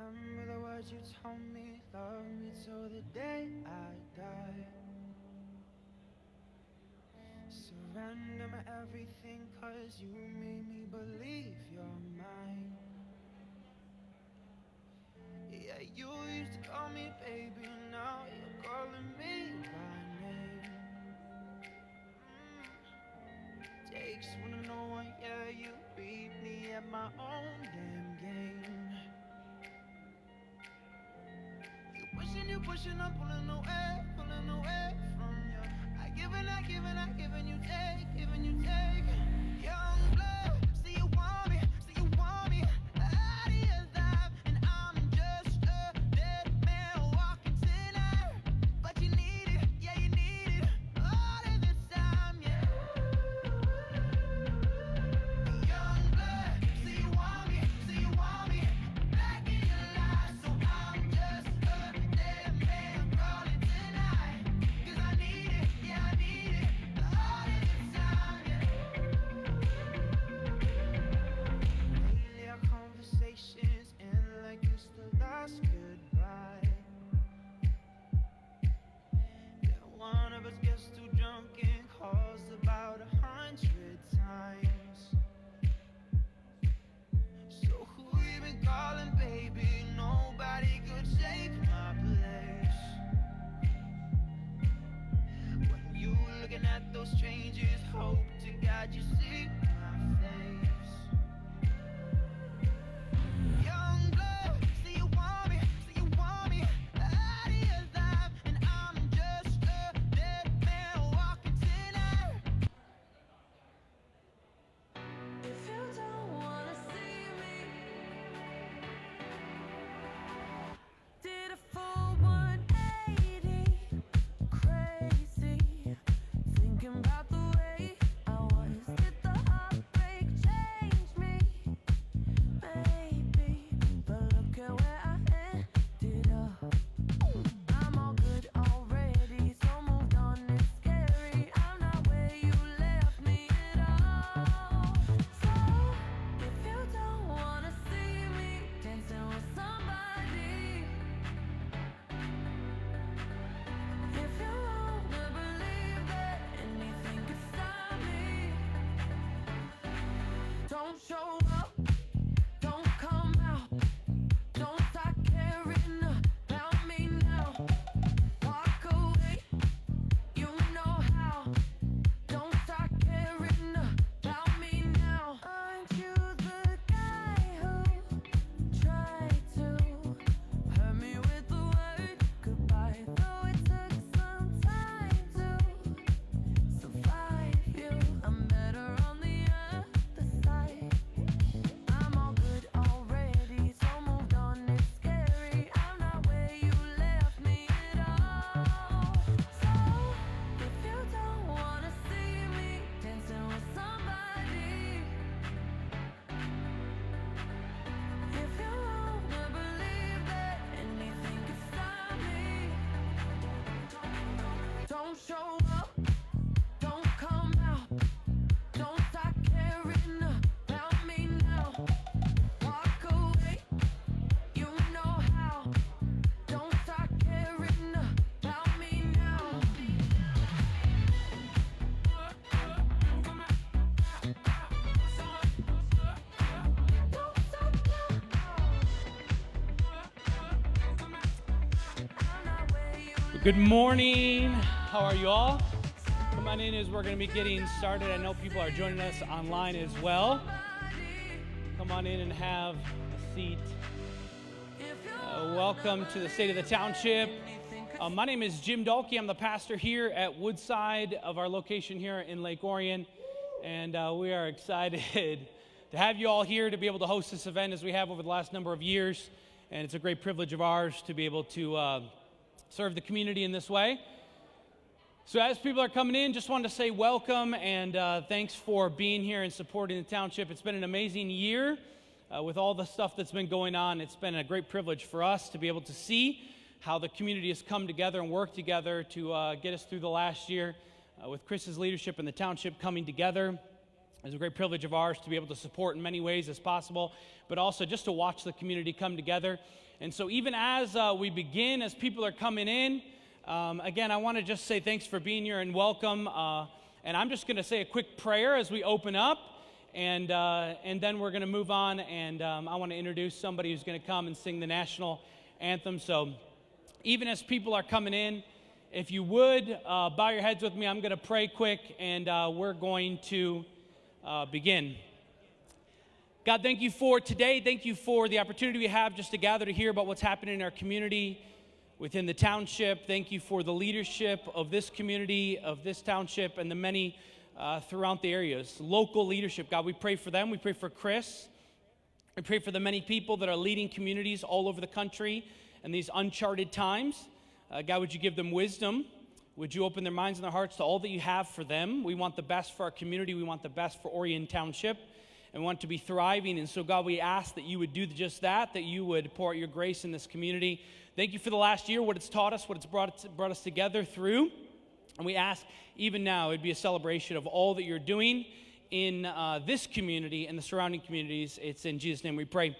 Remember the words you told me, love me till the day I die. Surrender my everything, cause you made me believe you're mine. Yeah, you used to call me baby, now you're calling me by name. Takes one to know one, yeah, you beat me at my own damn game. You pushing, I'm pulling away from you. I giving you take. Young blood, see you want me, out of your life, and I'm just a dead man walking tonight. But you need it, yeah, you need it, all of this time, yeah. Young blood, see you want me, back in your life, so I'm just a dead man crawling tonight. 'Cause I need it, yeah, I need it, all of this time, yeah. Lately our conversations end like it's the last goodbye. Yeah, one of us gets too drunk and calls about 100 times. So who you been calling, baby? Nobody could take my place. When you looking at those strangers, hope to God you see my face. Young blood, see you want me, out of your life, and I'm just a dead man walking tonight. If you don't wanna see me, did a full 180, crazy, thinking about the way I was. Did the heartbreak change me? Maybe, but look at where I ended up. I'm all good already, so moved on, it's scary. I'm not where you left me at all. So, if you don't wanna see me dancing with somebody, if you wanna believe that anything could stop me, don't show up, don't come out, don't start caring about me now. Walk away, you know how. Don't start caring about me now. Aren't you the guy who tried to hurt me with the word goodbye? Though it took some time to survive you, I'm better on the other side. I'm all good already, so moved on, it's scary. I'm not where you left me at all. So, if you don't wanna see me dancing with somebody, if you wanna believe that anything could stop me, don't show up, don't come out, don't start caring about me now. Walk away, you know how. Don't start caring about me now. Don't stop now. I'm not where you Good morning. How are you all? Come on in as we're going to be getting started. I know people are joining us online as well. Come on in and have a seat. Welcome to the State of the Township. My name is Jim Dalkey. I'm the pastor here at Woodside of our location here in Lake Orion. And we are excited to have you all here to be able to host this event as we have over the last number of years. And it's a great privilege of ours to be able to serve the community in this way. So as people are coming in, just wanted to say welcome and thanks for being here and supporting the township. It's been an amazing year with all the stuff that's been going on. It's been a great privilege for us to be able to see how the community has come together and worked together to get us through the last year with Chris's leadership and the township coming together. It's a great privilege of ours to be able to support in many ways as possible, but also just to watch the community come together. And so even as we begin, as people are coming in, again, I want to just say thanks for being here and welcome. And I'm just going to say a quick prayer as we open up, and then we're going to move on, and I want to introduce somebody who's going to come and sing the national anthem. So even as people are coming in, if you would, bow your heads with me. I'm going to pray quick, and we're going to begin. God, thank you for today. Thank you for the opportunity we have just to gather to hear about what's happening in our community within the township. Thank you for the leadership of this community, of this township, and the many throughout the areas. Local leadership, God, we pray for them. We pray for Chris. We pray for the many people that are leading communities all over the country in these uncharted times. God, would you give them wisdom? Would you open their minds and their hearts to all that you have for them? We want the best for our community. We want the best for Orion Township, and we want to be thriving. And so, God, we ask that you would do just that you would pour out your grace in this community. Thank you for the last year, what it's taught us, what it's brought us together through. And we ask even now it'd be a celebration of all that you're doing in this community and the surrounding communities. It's in Jesus' name we pray.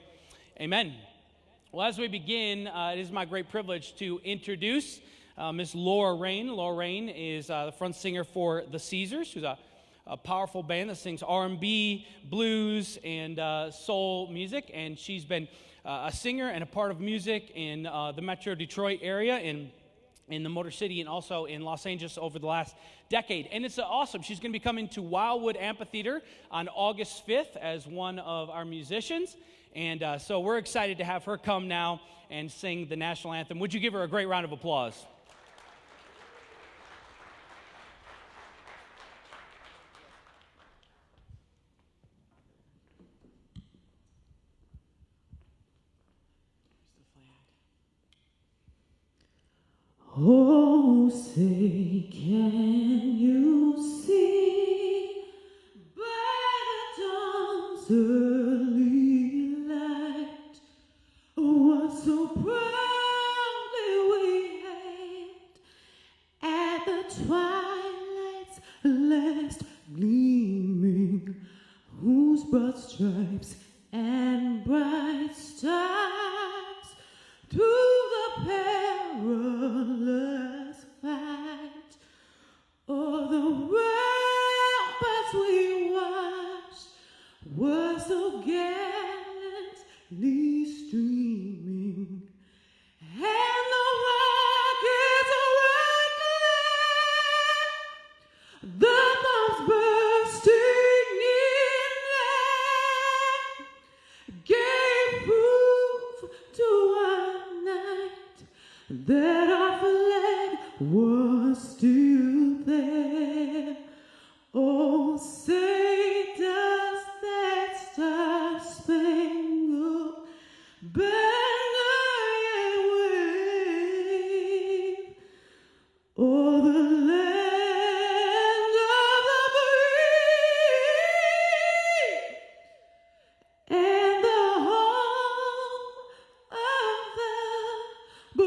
Amen. Well, as we begin, it is my great privilege to introduce Miss Laura Rain. Laura Rain is the front singer for the Caesars, who's a powerful band that sings R&B, blues, and soul music. And she's been a singer and a part of music in the Metro Detroit area, in the Motor City, and also in Los Angeles over the last decade. And it's awesome. She's going to be coming to Wildwood Amphitheater on August 5th as one of our musicians. And so we're excited to have her come now and sing the national anthem. Would you give her a great round of applause? Oh, say, can you see by the dawn's early light what so proudly we hailed at the twilight's last gleaming, whose broad stripes and bright stars through the perilous fight o'er the ramparts we watched were so gallantly streaming, and the rockets were clear, the bombs bursting in air gave proof to our night that our flag was still there. Oh, say does that star-spangled banner yet wave o'er the land of the free and the home of the brave?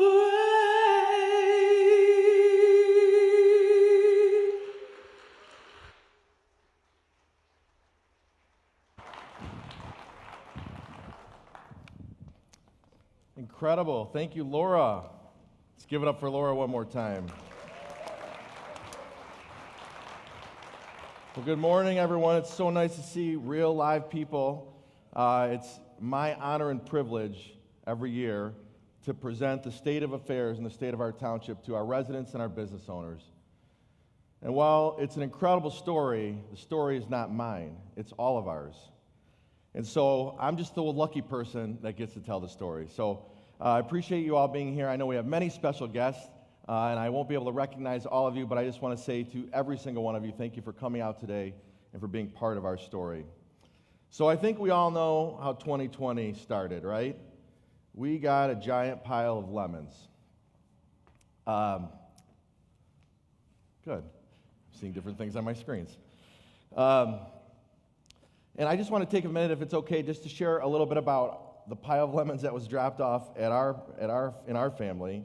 Incredible. Thank you, Laura. Let's give it up for Laura one more time. Well, good morning, everyone. It's so nice to see real live people. It's my honor and privilege every year to present the state of affairs in the state of our township to our residents and our business owners. And while it's an incredible story, the story is not mine. It's all of ours. And so I'm just the lucky person that gets to tell the story. So I appreciate you all being here. I know we have many special guests, and I won't be able to recognize all of you, but I just want to say to every single one of you, thank you for coming out today and for being part of our story. So I think we all know how 2020 started, right? We got a giant pile of lemons. Good. I'm seeing different things on my screens. And I just want to take a minute, if it's okay, just to share a little bit about the pile of lemons that was dropped off in our family.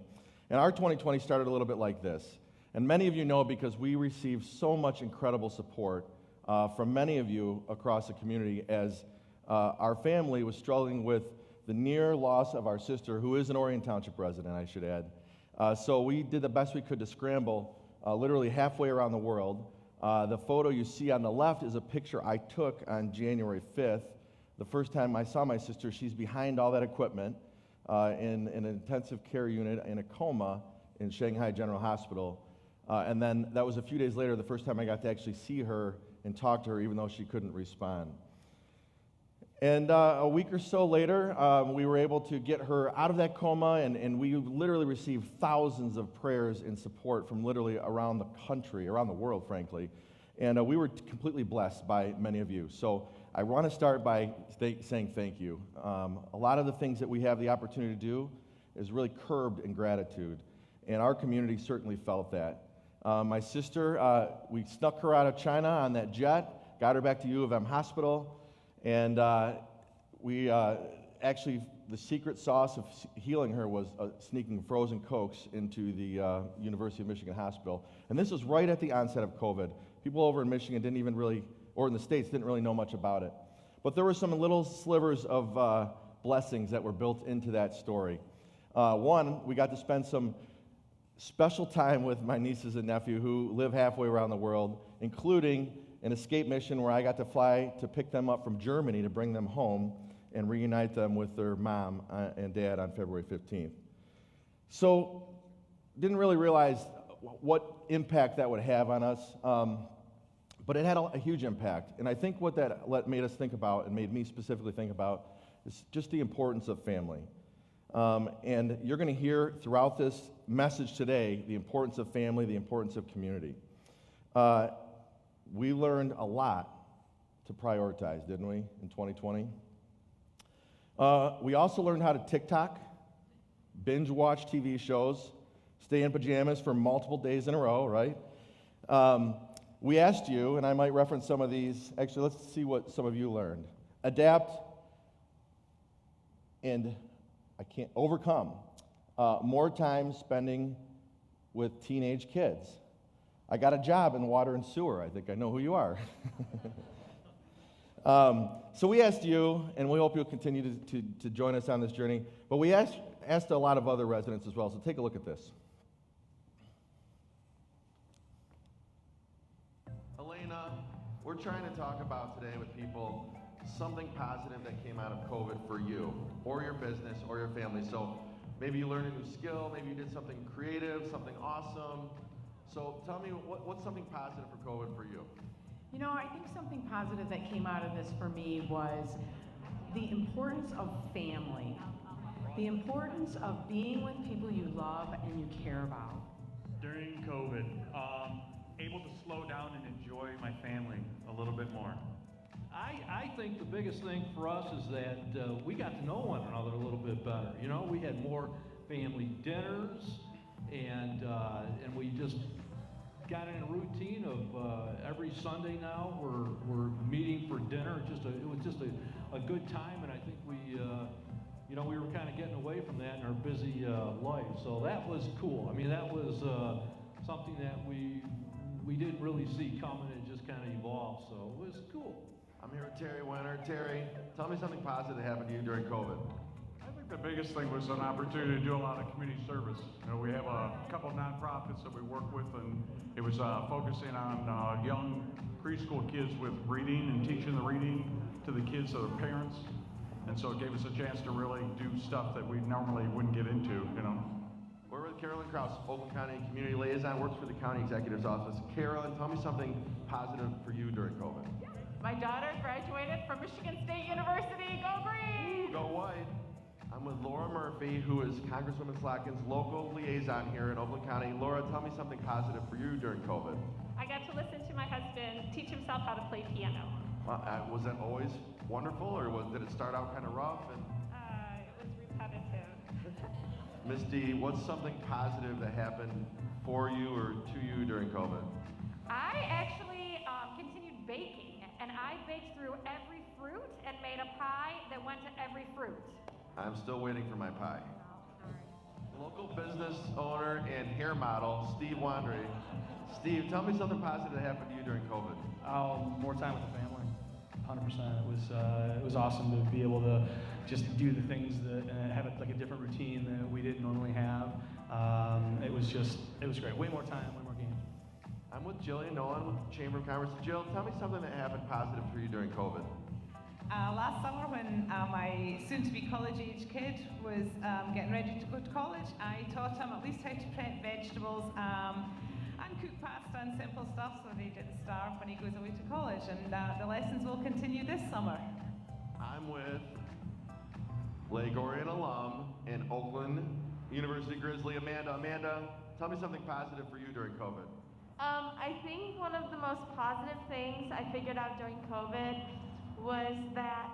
And our 2020 started a little bit like this. And many of you know because we received so much incredible support from many of you across the community as our family was struggling with the near loss of our sister, who is an Orion Township resident, I should add. So we did the best we could to scramble literally halfway around the world. The photo you see on the left is a picture I took on January 5th. The first time I saw my sister, she's behind all that equipment in an intensive care unit in a coma in Shanghai General Hospital. And then that was a few days later, the first time I got to actually see her and talk to her, even though she couldn't respond. And a week or so later, we were able to get her out of that coma, and we literally received thousands of prayers and support from literally around the country, around the world, frankly. And we were completely blessed by many of you. So I want to start by saying thank you. A lot of the things that we have the opportunity to do is really curbed in gratitude, and our community certainly felt that. My sister, we snuck her out of China on that jet, got her back to U of M Hospital, and we actually, the secret sauce of healing her was sneaking frozen Cokes into the University of Michigan Hospital. And this was right at the onset of COVID. People over in Michigan didn't even really, or in the States, didn't really know much about it. But there were some little slivers of blessings that were built into that story. One, we got to spend some special time with my nieces and nephew who live halfway around the world, including an escape mission where I got to fly to pick them up from Germany to bring them home and reunite them with their mom and dad on February 15th. So, didn't really realize what impact that would have on us, but it had a huge impact. And I think what that made us think about, and made me specifically think about, is just the importance of family. And you're going to hear throughout this message today the importance of family, the importance of community. We learned a lot to prioritize, didn't we, in 2020? We also learned how to TikTok, binge watch TV shows, stay in pajamas for multiple days in a row, right? We asked you, and I might reference some of these. Actually, let's see what some of you learned. Adapt and overcome more time spending with teenage kids. I got a job in water and sewer. I think I know who you are. So we asked you, and we hope you'll continue to join us on this journey, but we asked a lot of other residents as well, so take a look at this. Elena, we're trying to talk about today with people something positive that came out of COVID for you, or your business, or your family. So maybe you learned a new skill, maybe you did something creative, something awesome. So tell me, what's something positive for COVID for you? You know, I think something positive that came out of this for me was the importance of family. The importance of being with people you love and you care about. During COVID, able to slow down and enjoy my family a little bit more. I think the biggest thing for us is that we got to know one another a little bit better. You know, we had more family dinners, and we just got in a routine of every Sunday now we're meeting for dinner. It was just a good time, and I think we were kind of getting away from that in our busy life. So that was cool. I mean, that was something that we didn't really see coming. It just kind of evolved. So it was cool. I'm here with Terry Wenner. Terry, tell me something positive that happened to you during COVID. I think the biggest thing was an opportunity to do a lot of community service. You know, we have a couple of nonprofits that we work with, and it was focusing on young preschool kids with reading and teaching the reading to the kids of their parents. And so it gave us a chance to really do stuff that we normally wouldn't get into, you know. We're with Carolyn Krause, Oakland County Community Liaison, works for the County Executive's Office. Carolyn, tell me something positive for you during COVID. My daughter graduated from Michigan State University. Go Green! Go White. I'm with Laura Murphy, who is Congresswoman Slotkin's local liaison here in Oakland County. Laura, tell me something positive for you during COVID. I got to listen to my husband teach himself how to play piano. Was that always wonderful, or did it start out kind of rough? It was repetitive. Misty, what's something positive that happened for you or to you during COVID? I actually continued baking, and I baked through every fruit and made a pie that went to every fruit. I'm still waiting for my pie. Oh, sorry. Local business owner and hair model, Steve Wandry. Steve, tell me something positive that happened to you during COVID. More time with the family, 100%. It was awesome to be able to just do the things that have like a different routine that we didn't normally have. It was great. Way more time, way more games. I'm with Jillian Nolan with Chamber of Commerce. Jill, tell me something that happened positive for you during COVID. Last summer when my soon-to-be college-age kid was getting ready to go to college, I taught him at least how to prep vegetables and cook pasta and simple stuff so that he didn't starve when he goes away to college. And the lessons will continue this summer. I'm with Lake Orion alum and Oakland University Grizzly, Amanda. Amanda, tell me something positive for you during COVID. I think one of the most positive things I figured out during COVID was that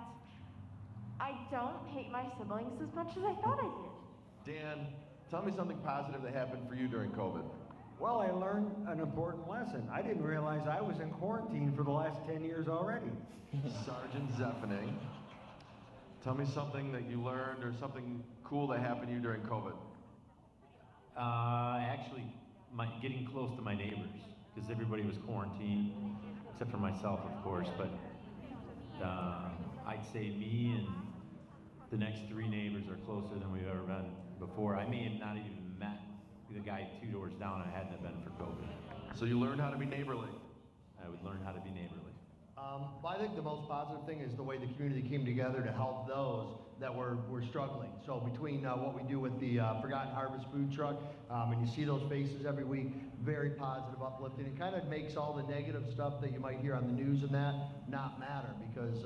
I don't hate my siblings as much as I thought I did. Dan, tell me something positive that happened for you during COVID. Well, I learned an important lesson. I didn't realize I was in quarantine for the last 10 years already. Sergeant Zephaning, tell me something that you learned or something cool that happened to you during COVID. Actually, getting close to my neighbors, because everybody was quarantined, except for myself, of course, but I'd say me and the next 3 neighbors are closer than we've ever been before. I may have not even met the guy 2 doors down if it hadn't have been for COVID. So you learned how to be neighborly. I would learn how to be neighborly. I think the most positive thing is the way the community came together to help those that were struggling. So between what we do with the Forgotten Harvest food truck, and you see those faces every week, very positive, uplifting. It kind of makes all the negative stuff that you might hear on the news and that not matter, because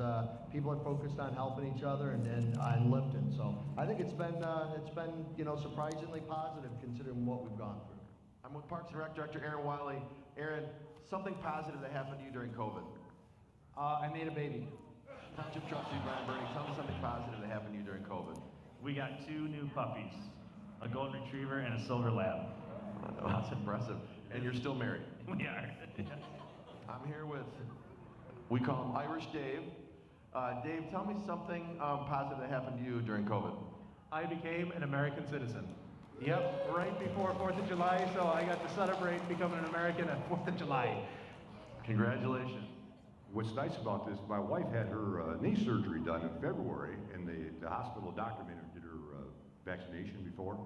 people are focused on helping each other and lifting. So I think it's been surprisingly positive considering what we've gone through. I'm with Parks and Rec Director Aaron Wiley. Aaron, something positive that happened to you during COVID. I made a baby. Township Trustee Brian Bernie, tell me something positive that happened to you during COVID. We got 2 new puppies, a golden retriever and a silver lab. Oh, that's impressive. And you're still married. We are. I'm here with, we call him Irish Dave. Dave, tell me something positive that happened to you during COVID. I became an American citizen. Yep, right before 4th of July, so I got to celebrate becoming an American at 4th of July. Congratulations. What's nice about this, my wife had her knee surgery done in February, and the hospital doctor made her did her vaccination before.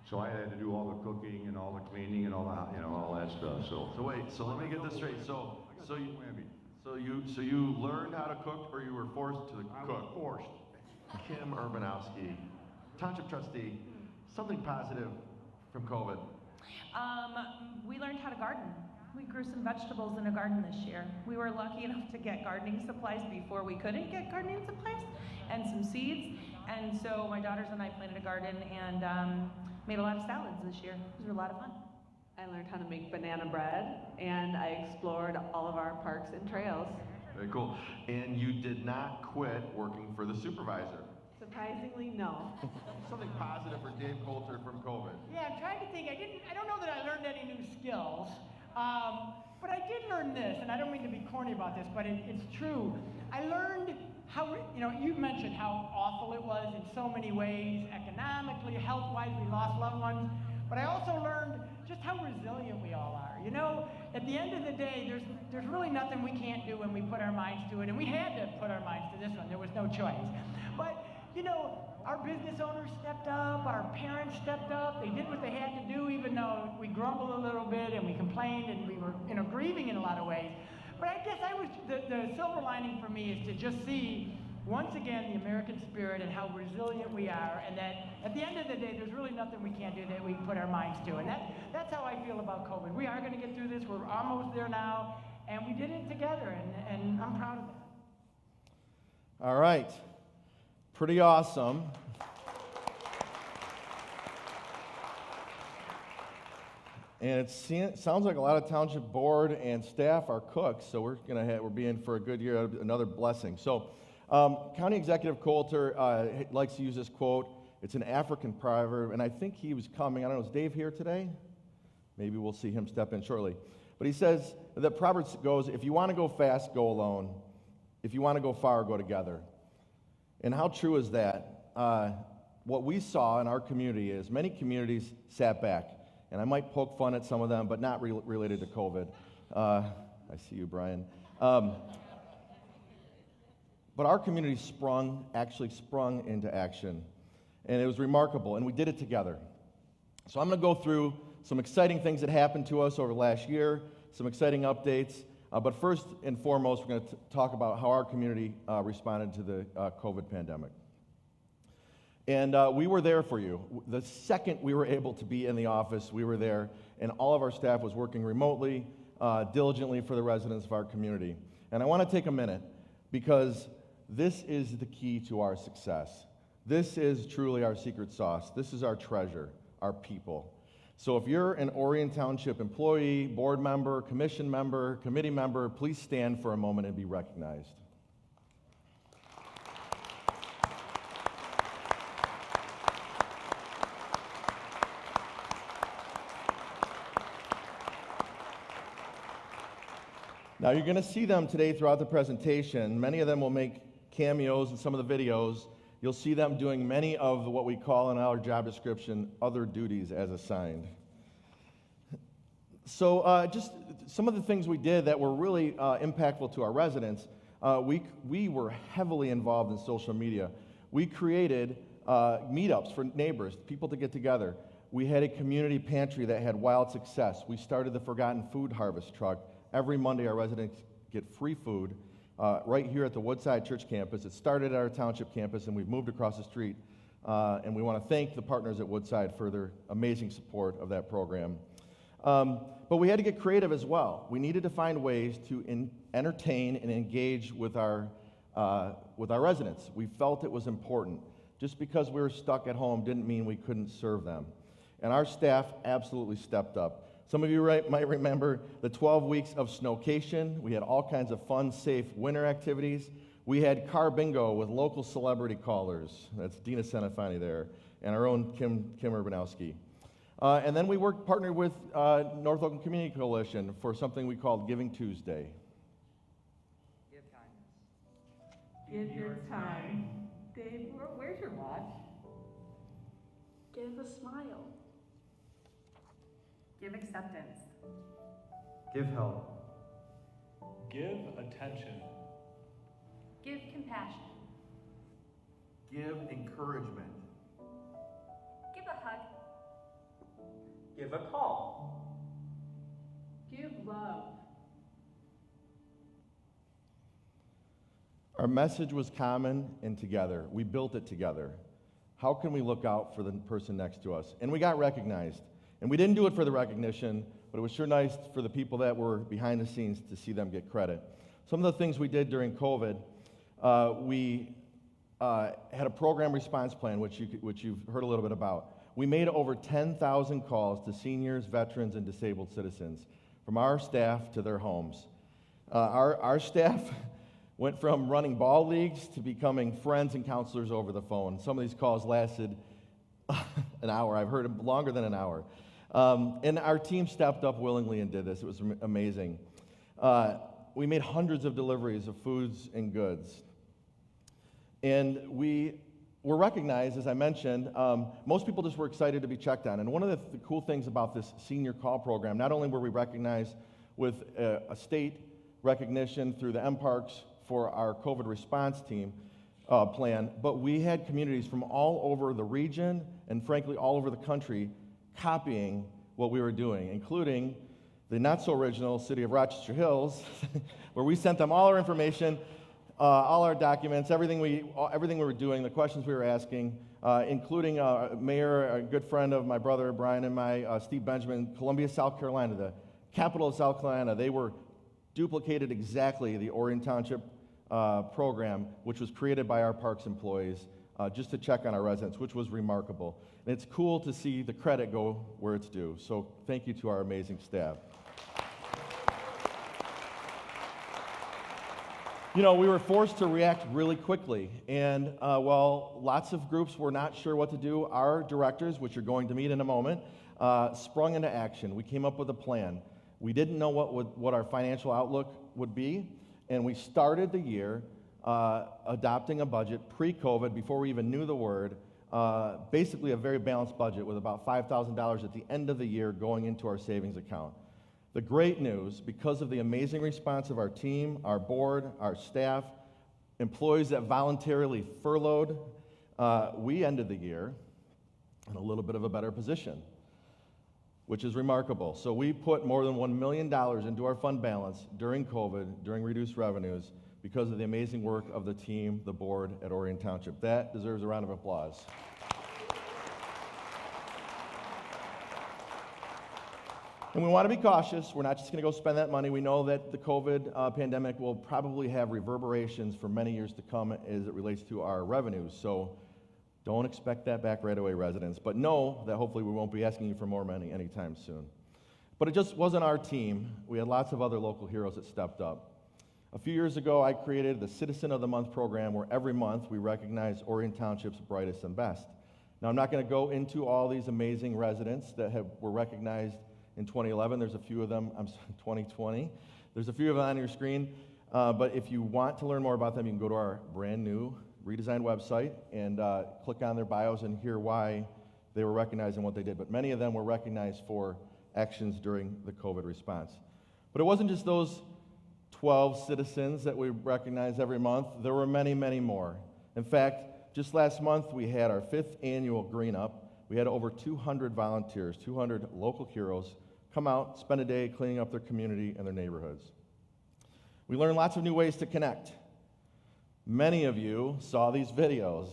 So I had to do all the cooking and all the cleaning and all that stuff. So wait, so let me get this straight. So you learned how to cook, or you were forced to cook? I was forced. Kim Urbanowski, Township Trustee, something positive from COVID. We learned how to garden. We grew some vegetables in a garden this year. We were lucky enough to get gardening supplies before we couldn't get gardening supplies, and some seeds. And so my daughters and I planted a garden and made a lot of salads this year. It was a lot of fun. I learned how to make banana bread, and I explored all of our parks and trails. Very cool. And you did not quit working for the supervisor. Surprisingly, no. Something positive for Dave Coulter from COVID. Yeah, I'm trying to think. I don't know that I learned any new skills. But I did learn this, and I don't mean to be corny about this, but it's true. I learned how, you mentioned how awful it was in so many ways, economically, health-wise, we lost loved ones. But I also learned just how resilient we all are. At the end of the day, there's really nothing we can't do when we put our minds to it, and we had to put our minds to this one. There was no choice. But, our business owners stepped up, our parents stepped up, they did what they had to do, even though we grumbled a little bit and we complained and we were, grieving in a lot of ways. But I guess the silver lining for me is to just see, once again, the American spirit and how resilient we are, and that at the end of the day, there's really nothing we can't do that we put our minds to. And that's how I feel about COVID. We are going to get through this. We're almost there now, and we did it together, and I'm proud of it. All right. Pretty awesome. And it sounds like a lot of township board and staff are cooks, so we're being for a good year, another blessing. So, County Executive Coulter likes to use this quote. It's an African proverb, and I think he was coming. I don't know, is Dave here today? Maybe we'll see him step in shortly. But he says, the proverb goes, if you want to go fast, go alone. If you want to go far, go together. And how true is that? What we saw in our community is many communities sat back. And I might poke fun at some of them, but not related to COVID. I see you, Brian. But our community actually sprung into action. And it was remarkable, and we did it together. So I'm going to go through some exciting things that happened to us over the last year, some exciting updates. But first and foremost, we're going to talk about how our community responded to the COVID pandemic. And we were there for you. The second we were able to be in the office, we were there, and all of our staff was working remotely, diligently for the residents of our community. And I want to take a minute, because this is the key to our success. This is truly our secret sauce. This is our treasure, our people. So if you're an Orion Township employee, board member, commission member, committee member, please stand for a moment and be recognized. Now, you're going to see them today throughout the presentation. Many of them will make cameos in some of the videos. You'll see them doing many of what we call in our job description, other duties as assigned. So just some of the things we did that were really impactful to our residents, we were heavily involved in social media. We created meetups for neighbors, people to get together. We had a community pantry that had wild success. We started the Forgotten Food Harvest Truck. Every Monday, our residents get free food right here at the Woodside Church campus. It started at our township campus, and we've moved across the street. And we want to thank the partners at Woodside for their amazing support of that program. But we had to get creative as well. We needed to find ways to entertain and engage with our residents. We felt it was important. Just because we were stuck at home didn't mean we couldn't serve them. And our staff absolutely stepped up. Some of you might remember the 12 weeks of Snowcation. We had all kinds of fun, safe winter activities. We had car bingo with local celebrity callers. That's Dina Senefani there, and our own Kim Urbanowski. And then we partnered with North Oakland Community Coalition for something we called Giving Tuesday. Give kindness. Give your time. Dave, where's your watch? Give a smile. Give acceptance. Give help. Give attention. Give compassion. Give encouragement. Give a hug. Give a call. Give love. Our message was common and together. We built it together. How can we look out for the person next to us? And we got recognized. And we didn't do it for the recognition, but it was sure nice for the people that were behind the scenes to see them get credit. Some of the things we did during COVID, we had a program response plan, which you've heard a little bit about. We made over 10,000 calls to seniors, veterans, and disabled citizens, from our staff to their homes. Our staff went from running ball leagues to becoming friends and counselors over the phone. Some of these calls lasted an hour. I've heard longer than an hour. And our team stepped up willingly and did this. It was amazing. We made hundreds of deliveries of foods and goods. And we were recognized, as I mentioned. Most people just were excited to be checked on. And one of the cool things about this senior call program, not only were we recognized with a state recognition through the MParks for our COVID response team plan, but we had communities from all over the region and frankly all over the country copying what we were doing, including the not-so-original city of Rochester Hills, where we sent them all our information, all our documents, everything we were doing, the questions we were asking, including Mayor, a good friend of my brother Brian and Steve Benjamin, Columbia, South Carolina, the capital of South Carolina. They were duplicated exactly the Orion Township program, which was created by our parks employees, just to check on our residents, which was remarkable. And it's cool to see the credit go where it's due. So thank you to our amazing staff. You know, we were forced to react really quickly. And while lots of groups were not sure what to do, our directors, which you're going to meet in a moment, sprung into action. We came up with a plan. We didn't know what our financial outlook would be, and we started the year adopting a budget pre-COVID, before we even knew the word, basically a very balanced budget with about $5,000 at the end of the year going into our savings account. The great news, because of the amazing response of our team, our board, our staff, employees that voluntarily furloughed, we ended the year in a little bit of a better position, which is remarkable. So we put more than $1 million into our fund balance during COVID, during reduced revenues, because of the amazing work of the team, the board at Orion Township. That deserves a round of applause. And we want to be cautious. We're not just going to go spend that money. We know that the COVID pandemic will probably have reverberations for many years to come as it relates to our revenues. So don't expect that back right away, residents. But know that hopefully we won't be asking you for more money anytime soon. But it just wasn't our team. We had lots of other local heroes that stepped up. A few years ago, I created the Citizen of the Month program where every month we recognize Orion Township's brightest and best. Now, I'm not going to go into all these amazing residents that were recognized in 2011. There's a few of them, 2020. There's a few of them on your screen. But if you want to learn more about them, you can go to our brand new redesigned website and click on their bios and hear why they were recognized and what they did. But many of them were recognized for actions during the COVID response. But it wasn't just those 12 citizens that we recognize every month. There were many, many more. In fact, just last month we had our 5th annual Green Up. We had over 200 volunteers, 200 local heroes come out, spend a day cleaning up their community and their neighborhoods. We learned lots of new ways to connect. Many of you saw these videos,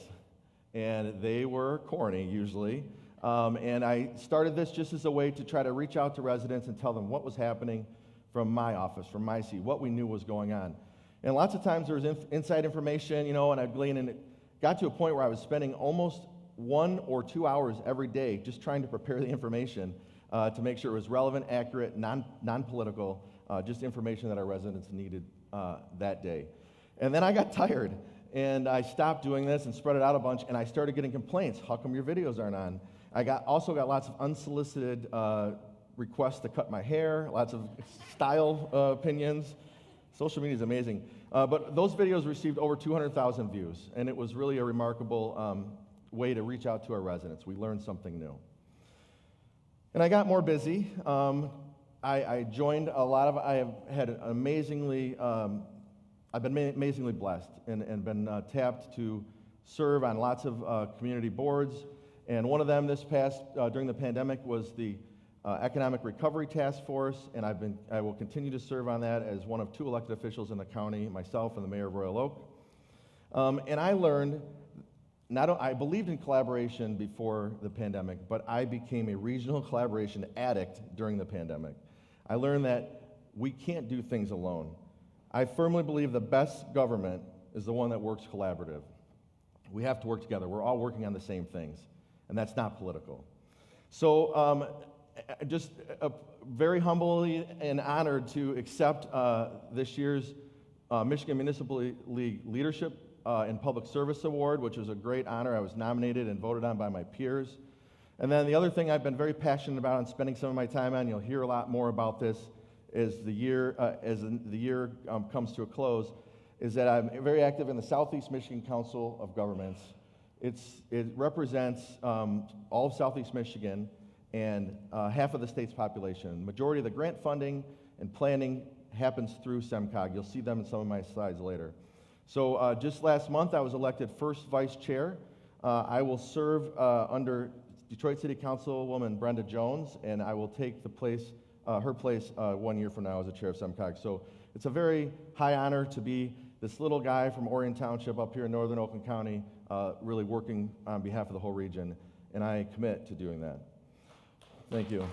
and they were corny usually. And I started this just as a way to try to reach out to residents and tell them what was happening from my office, from my seat, what we knew was going on. And lots of times there was inside information, and I'd glean, and it got to a point where I was spending almost 1 or 2 hours every day just trying to prepare the information to make sure it was relevant, accurate, non-political, just information that our residents needed that day. And then I got tired, and I stopped doing this and spread it out a bunch, and I started getting complaints. How come your videos aren't on? I also got lots of unsolicited requests to cut my hair, lots of style opinions. Social media is amazing. But those videos received over 200,000 views, and it was really a remarkable way to reach out to our residents. We learned something new. And I got more busy. I joined a lot of, I have had an amazingly, I've been amazingly blessed and been tapped to serve on lots of community boards. And one of them this past, during the pandemic, was the Economic Recovery Task Force, and I will continue to serve on that as one of 2 elected officials in the county, myself and the mayor of Royal Oak. And I learned, I believed in collaboration before the pandemic, but I became a regional collaboration addict during the pandemic. I learned that we can't do things alone. I firmly believe the best government is the one that works collaborative. We have to work together. We're all working on the same things, and that's not political. So just very humbly and honored to accept this year's Michigan Municipal League Leadership and Public Service Award, which was a great honor. I was nominated and voted on by my peers. And then the other thing I've been very passionate about and spending some of my time on, you'll hear a lot more about this as the year comes to a close, is that I'm very active in the Southeast Michigan Council of Governments. It represents all of Southeast Michigan and half of the state's population. Majority of the grant funding and planning happens through SEMCOG. You'll see them in some of my slides later. So just last month, I was elected first vice chair. I will serve under Detroit City Councilwoman Brenda Jones, and I will take her place 1 year from now as a chair of SEMCOG. So it's a very high honor to be this little guy from Orion Township up here in northern Oakland County, really working on behalf of the whole region, and I commit to doing that. Thank you.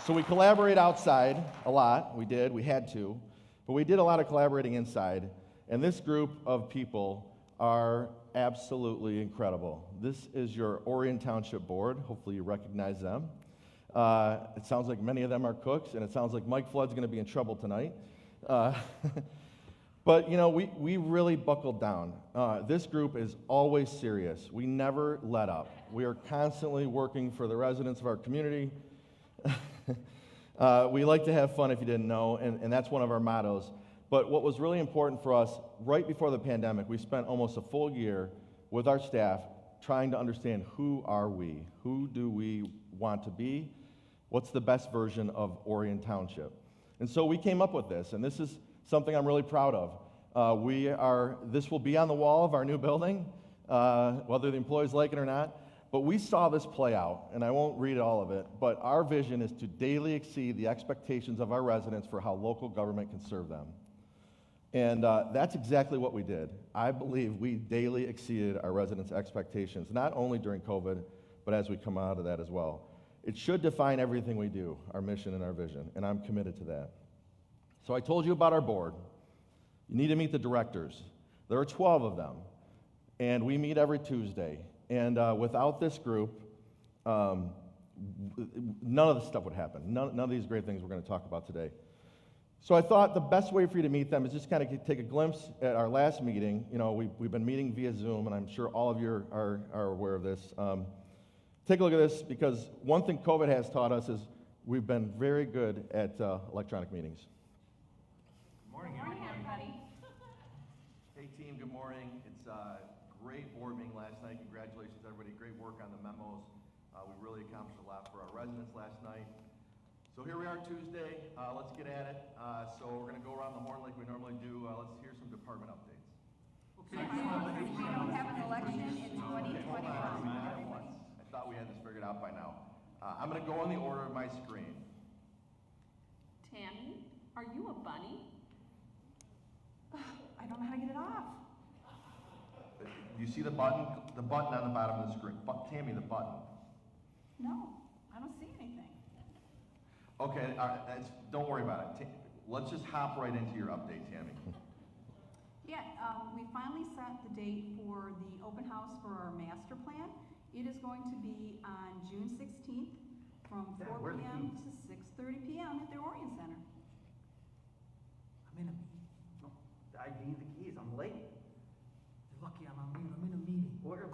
So we collaborate outside a lot. We had to. But we did a lot of collaborating inside. And this group of people are absolutely incredible. This is your Orion Township Board. Hopefully you recognize them. It sounds like many of them are cooks, and it sounds like Mike Flood's going to be in trouble tonight. But, we really buckled down. This group is always serious. We never let up. We are constantly working for the residents of our community. We like to have fun, if you didn't know, and that's one of our mottos. But what was really important for us, right before the pandemic, we spent almost a full year with our staff trying to understand who are we? Who do we want to be? What's the best version of Orion Township? And so we came up with this, and this is something I'm really proud of. This will be on the wall of our new building, whether the employees like it or not. But we saw this play out, and I won't read all of it, but our vision is to daily exceed the expectations of our residents for how local government can serve them. And that's exactly what we did. I believe we daily exceeded our residents' expectations, not only during COVID, but as we come out of that as well. It should define everything we do, our mission and our vision, and I'm committed to that. So I told you about our board. You need to meet the directors. There are 12 of them, and we meet every Tuesday. And without this group, none of this stuff would happen. None of these great things we're going to talk about today. So I thought the best way for you to meet them is just kind of take a glimpse at our last meeting. You know, we've been meeting via Zoom, and I'm sure all of you are aware of this. Take a look at this, because one thing COVID has taught us is we've been very good at electronic meetings. Good morning, everybody. Hey, team, good morning. It's a great board meeting last night. Congratulations, everybody. Great work on the memos. We really accomplished a lot for our residents last night. So here we are Tuesday. Let's get at it. So we're going to go around the horn like we normally do. Let's hear some department updates. Okay. We don't have an election in 2021. I thought we had this figured out by now. I'm going to go in the order of my screen. Tammy, are you a bunny? I don't know how to get it off. You see the button? The button on the bottom of the screen. Tammy, the button. No, I don't see anything. Okay, don't worry about it. Let's just hop right into your update, Tammy. Yeah, we finally set the date for the open house for our master plan. It is going to be on June 16th from 4 p.m. to 6:30 p.m. at the Orion Center. I'm in a meeting. No, I need the keys. I'm late. You're lucky I'm in a meeting. Where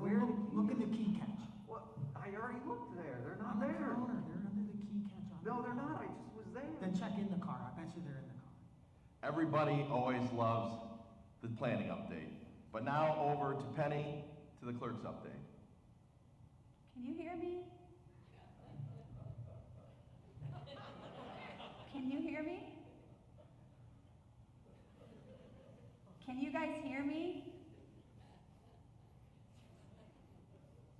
Look in the key catch. What? I already looked there. They're not On the there. counter. They're under the key catch. No, they're not. I just was there. Then check in the car. I bet you they're in the car. Everybody always loves the planning update. But now over to Penny to the clerk's update. Can you hear me? Can you hear me? Can you guys hear me?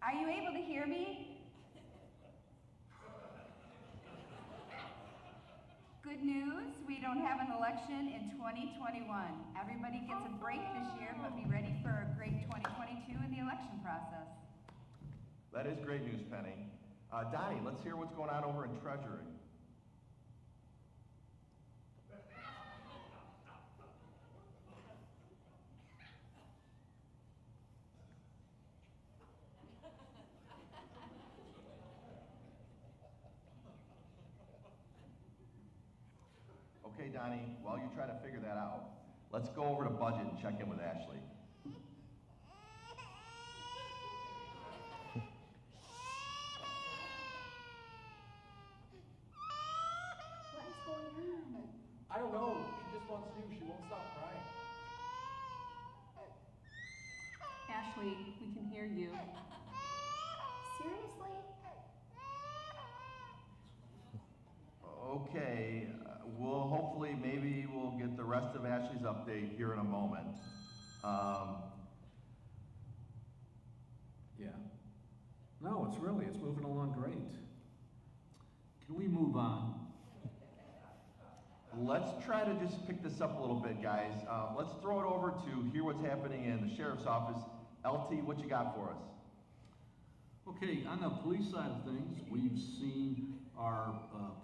Are you able to hear me? Good news, we don't have an election in 2021. Everybody gets a break this year, but be ready for a great 2022 in the election process. That is great news, Penny. Donnie, let's hear what's going on over in Treasury. Okay, Donnie, while you try to figure that out, let's go over to budget and check in with Ashley. What is going on? I don't know. She just wants to. She won't stop crying. Ashley, we can hear you. Seriously? Okay, maybe we'll get the rest of Ashley's update here in a moment. Yeah. No, it's moving along great. Can we move on? Let's try to just pick this up a little bit, guys. Let's throw it over to hear what's happening in the sheriff's office. LT, what you got for us? Okay, on the police side of things, we've seen our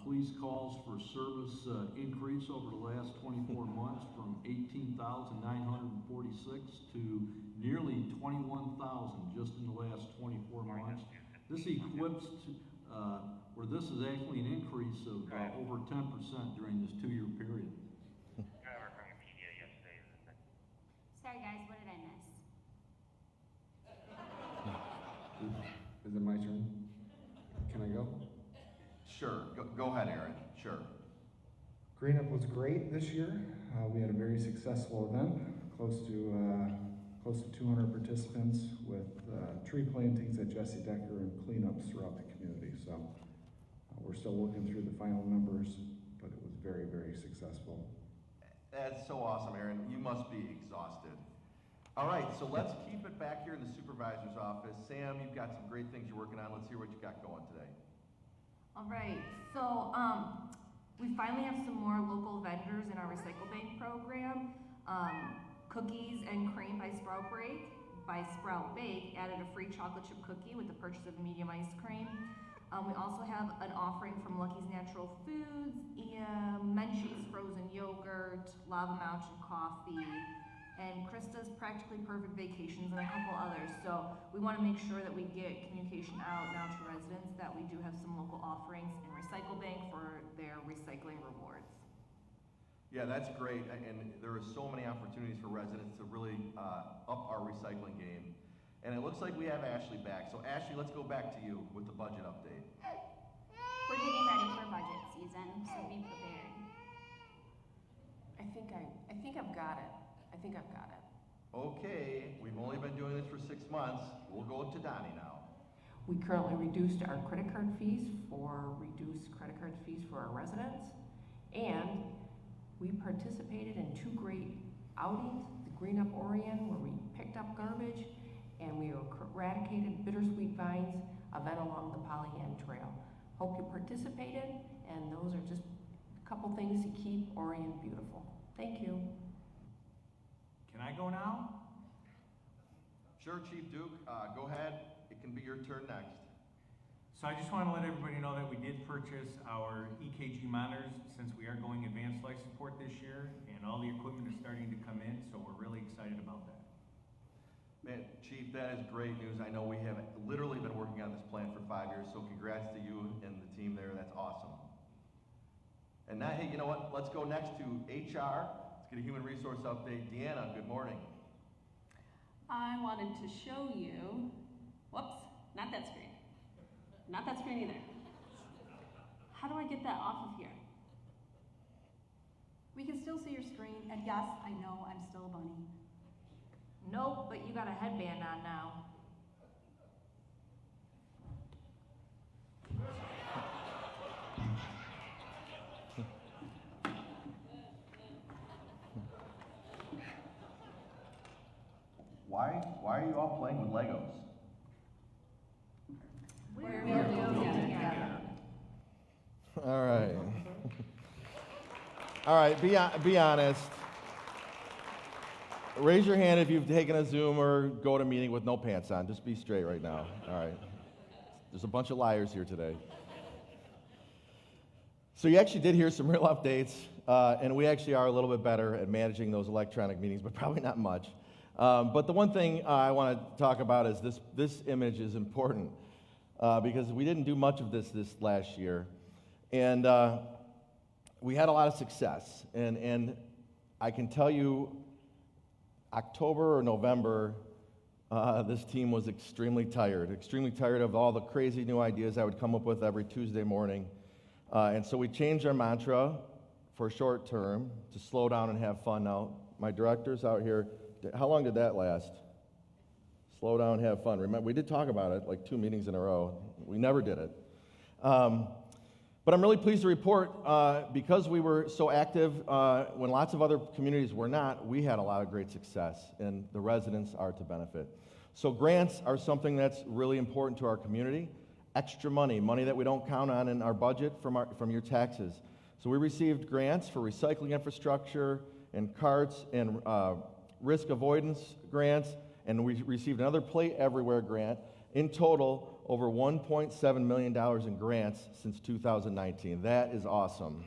police calls for service increase over the last 24 months from 18,946 to nearly 21,000 just in the last 24 months. This equips to, where this is actually an increase of over 10% during this 2-year period. Sorry guys, what did I miss? Is it my turn? Can I go? Sure. Go ahead, Aaron. Sure. Greenup was great this year. We had a very successful event, close to 200 participants with tree plantings at Jesse Decker and cleanups throughout the community. So we're still working through the final numbers, but it was very, very successful. That's so awesome, Aaron. You must be exhausted. All right, so let's keep it back here in the supervisor's office. Sam, you've got some great things you're working on. Let's hear what you got going today. All right, so we finally have some more local vendors in our Recycle Bank program. Cookies and Cream by Sprout Bake added a free chocolate chip cookie with the purchase of medium ice cream. We also have an offering from Lucky's Natural Foods, Menchie's frozen yogurt, Lava Mountain coffee, and Krista's Practically Perfect Vacations, and a couple others. So we want to make sure that we get communication out now to residents that we do have some local offerings in Recycle Bank for their recycling rewards. Yeah, that's great, and there are so many opportunities for residents to really up our recycling game. And it looks like we have Ashley back. So Ashley, let's go back to you with the budget update. We're getting ready for budget season, so be prepared. I think I've got it. I think I've got it. Okay, we've only been doing this for 6 months. We'll go to Donnie now. We currently reduced our credit card fees for our residents, and we participated in 2 great outings, the Green Up Orion, where we picked up garbage, and we eradicated bittersweet vines, event along the Pollyann Trail. Hope you participated, and those are just a couple things to keep Orion beautiful. Thank you. Can I go now? Sure, Chief Duke, go ahead. It can be your turn next. So I just want to let everybody know that we did purchase our EKG monitors since we are going advanced life support this year, and all the equipment is starting to come in, so we're really excited about that. Man, Chief, that is great news. I know we have literally been working on this plan for 5 years, so congrats to you and the team there. That's awesome. And now, hey, you know what? Let's go next to HR. Let's get a human resource update. Deanna, good morning. I wanted to show you, whoops, not that screen. Not that screen either. How do I get that off of here? We can still see your screen, and yes, I know I'm still a bunny. Nope, but you got a headband on now. Why are you all playing with Legos? All right. All right, be honest. Raise your hand if you've taken a Zoom or go to a meeting with no pants on. Just be straight right now. All right. There's a bunch of liars here today. So you actually did hear some real updates, and we actually are a little bit better at managing those electronic meetings, but probably not much. But the one thing I want to talk about is this image is important because we didn't do much of this last year. And we had a lot of success. And I can tell you, October or November, this team was extremely tired of all the crazy new ideas I would come up with every Tuesday morning. And so we changed our mantra for short term to slow down and have fun. Now, my director's out here. How long did that last? Slow down, have fun. Remember, we did talk about it like 2 meetings in a row. We never did it. But I'm really pleased to report, because we were so active when lots of other communities were not, we had a lot of great success, and the residents are to benefit. So grants are something that's really important to our community. Extra money that we don't count on in our budget from your taxes. So we received grants for recycling infrastructure and carts and risk avoidance grants, and we received another Plate Everywhere grant. In total, over $1.7 million in grants since 2019. That is awesome.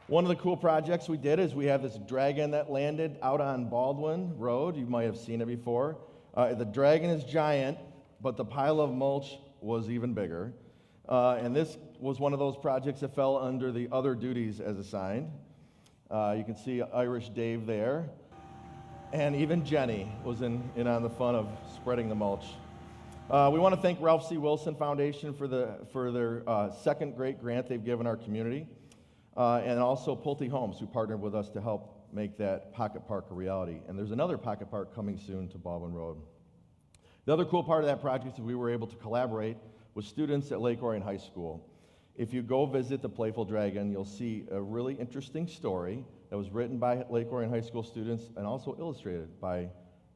One of the cool projects we did is we have this dragon that landed out on Baldwin Road. You might have seen it before. The dragon is giant, but the pile of mulch was even bigger. And this was one of those projects that fell under the other duties as assigned. You can see Irish Dave there. And even Jenny was in on the fun of spreading the mulch. We want to thank Ralph C. Wilson Foundation for their second great grant they've given our community, and also Pulte Homes, who partnered with us to help make that pocket park a reality. And there's another pocket park coming soon to Baldwin Road. The other cool part of that project is we were able to collaborate with students at Lake Orion High School. If you go visit the Playful Dragon, you'll see a really interesting story that was written by Lake Orion High School students and also illustrated by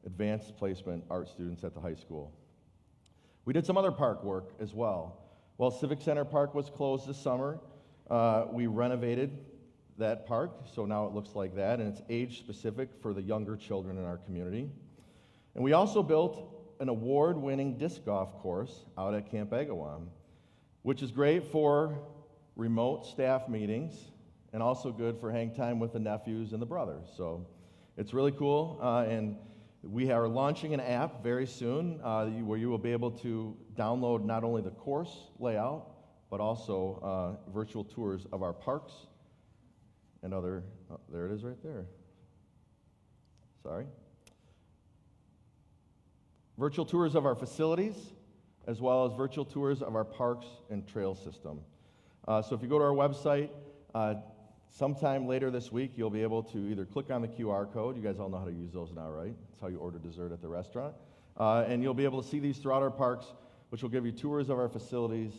advanced placement art students at the high school. We did some other park work as well. While Civic Center Park was closed this summer, we renovated that park, so now it looks like that, and it's age-specific for the younger children in our community. And we also built an award-winning disc golf course out at Camp Agawam, which is great for remote staff meetings and also good for hang time with the nephews and the brothers. So it's really cool, and we are launching an app very soon where you will be able to download not only the course layout, but also virtual tours of our parks and other, there it is right there. Sorry. Virtual tours of our facilities, as well as virtual tours of our parks and trail system. So if you go to our website, sometime later this week, you'll be able to either click on the QR code. You guys all know how to use those now, right? That's how you order dessert at the restaurant. And you'll be able to see these throughout our parks, which will give you tours of our facilities